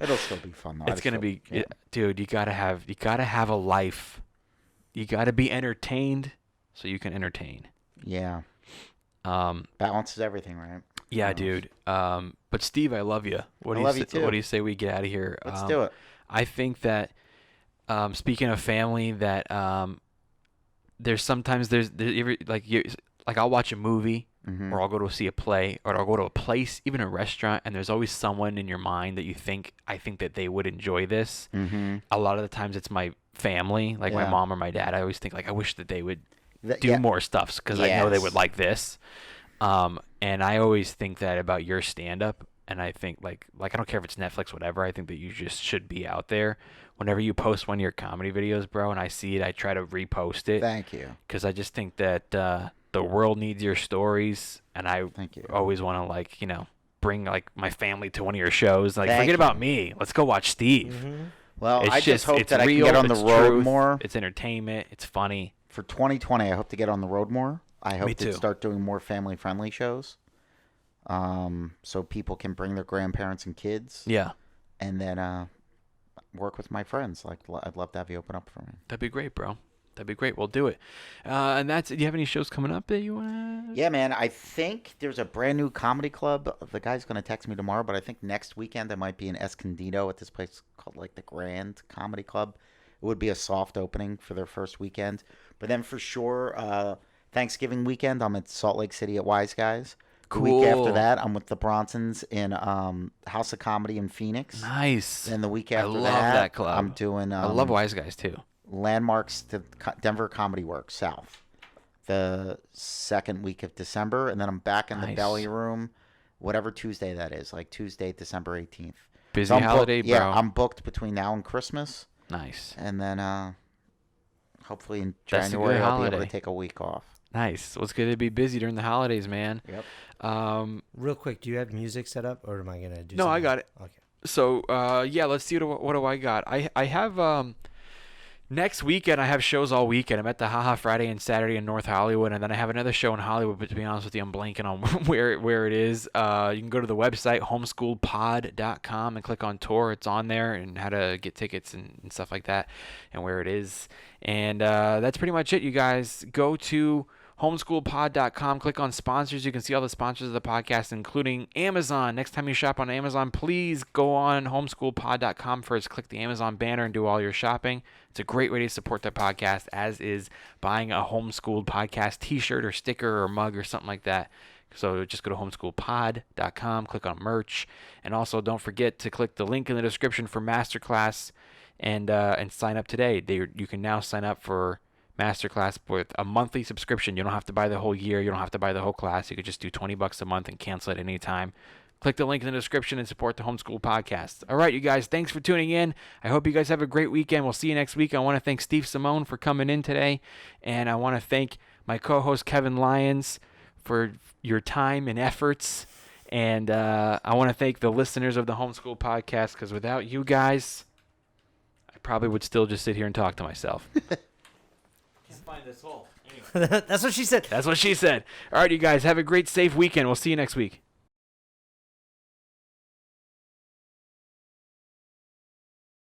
It'll still be fun though. It's gonna be, dude. You gotta have a life. You gotta be entertained, so you can entertain. Yeah. Um, Balance is everything, right? yeah, Balance. dude. But Steve, I love you. What do I you love say, you too. What do you say we get out of here? Let's do it. I think that, speaking of family, that there's sometimes like I'll watch a movie. Mm-hmm. Or I'll go to see a play, or I'll go to a place, even a restaurant, and there's always someone in your mind that I think that they would enjoy this. Mm-hmm. A lot of the times it's my family, like my Yeah. mom or my dad. I always think like I wish that they would do Yeah. more stuff because I know they Yes. would like this. And I always think that about your stand-up, and I think like I don't care if it's Netflix, whatever. I think that you just should be out there. Whenever you post one of your comedy videos, bro, and I see it, I try to repost it Thank you. because I just think that the world needs your stories, and I Thank you. always want to bring like my family to one of your shows. Like Thank forget you. about me. Let's go watch Steve. Mm-hmm. Well, It's I just hope it's that I can real, get on the it's road truth, more. It's entertainment. It's funny. For 2020, I hope to get on the road more. I hope Me to too. start doing more family-friendly shows. So people can bring their grandparents and kids. Yeah, And then work with my friends. Like, I'd love to have you open up for me. that'd be great, bro. That'd be great. We'll do it. And do you have any shows coming up that you want to? Yeah, man. I think there's a brand new comedy club. The guy's going to text me tomorrow, but I think next weekend I might be in Escondido at this place called like the Grand Comedy Club. It would be a soft opening for their first weekend. But then for sure, Thanksgiving weekend, I'm at Salt Lake City at Wise Guys. The week after Cool. that, I'm with the Bronsons in House of Comedy in Phoenix. Nice. Then the week I after love that, that club. I'm doing I love Wise Guys too. Landmarks to Denver Comedy Works South the second week of December, and then I'm back in the Nice. Belly Room, whatever Tuesday that is, like Tuesday, December 18th. Busy So I'm booked- holiday, bro. Yeah, I'm booked between now and Christmas, Nice. and then hopefully in That's a good January I'll be able holiday. to take a week off. Nice. Well, it's good to be busy during the holidays, man. Yep. Real quick, do you have music set up, or am I gonna do? No, I something? got it. Okay. So yeah, let's see what do I got. I have next weekend I have shows all weekend. I'm at the Haha Friday and Saturday in North Hollywood, and then I have another show in Hollywood. But to be honest with you, I'm blanking on where it is. You can go to the website homeschoolpod.com and click on tour. It's on there and how to get tickets and stuff like that, and where it is. And that's pretty much it, you guys. Go to homeschoolpod.com, click on sponsors. You can see all the sponsors of the podcast, including Amazon. Next time you shop on Amazon, please go on homeschoolpod.com first, click the Amazon banner, and do all your shopping. It's a great way to support the podcast, as is buying a Homeschooled Podcast t-shirt or sticker or mug or something like that. So just go to homeschoolpod.com, click on merch, and also don't forget to click the link in the description for Masterclass and sign up today. You can now sign up for Masterclass with a monthly subscription. You don't have to buy the whole year. You don't have to buy the whole class. You could just do $20 a month and cancel at any time. Click the link in the description and support the Homeschool Podcast. All right, you guys, thanks for tuning in. I hope you guys have a great weekend. We'll see you next week. I want to thank Steve Simeone for coming in today, and I want to thank my co-host Kevin Lyons for your time and efforts. And I want to thank the listeners of the Homeschool Podcast, because without you guys, probably would still just sit here and talk to myself. Can't find this hole. Anyway. That's what she said. That's what she said. All right, you guys, have a great, safe weekend. We'll see you next week.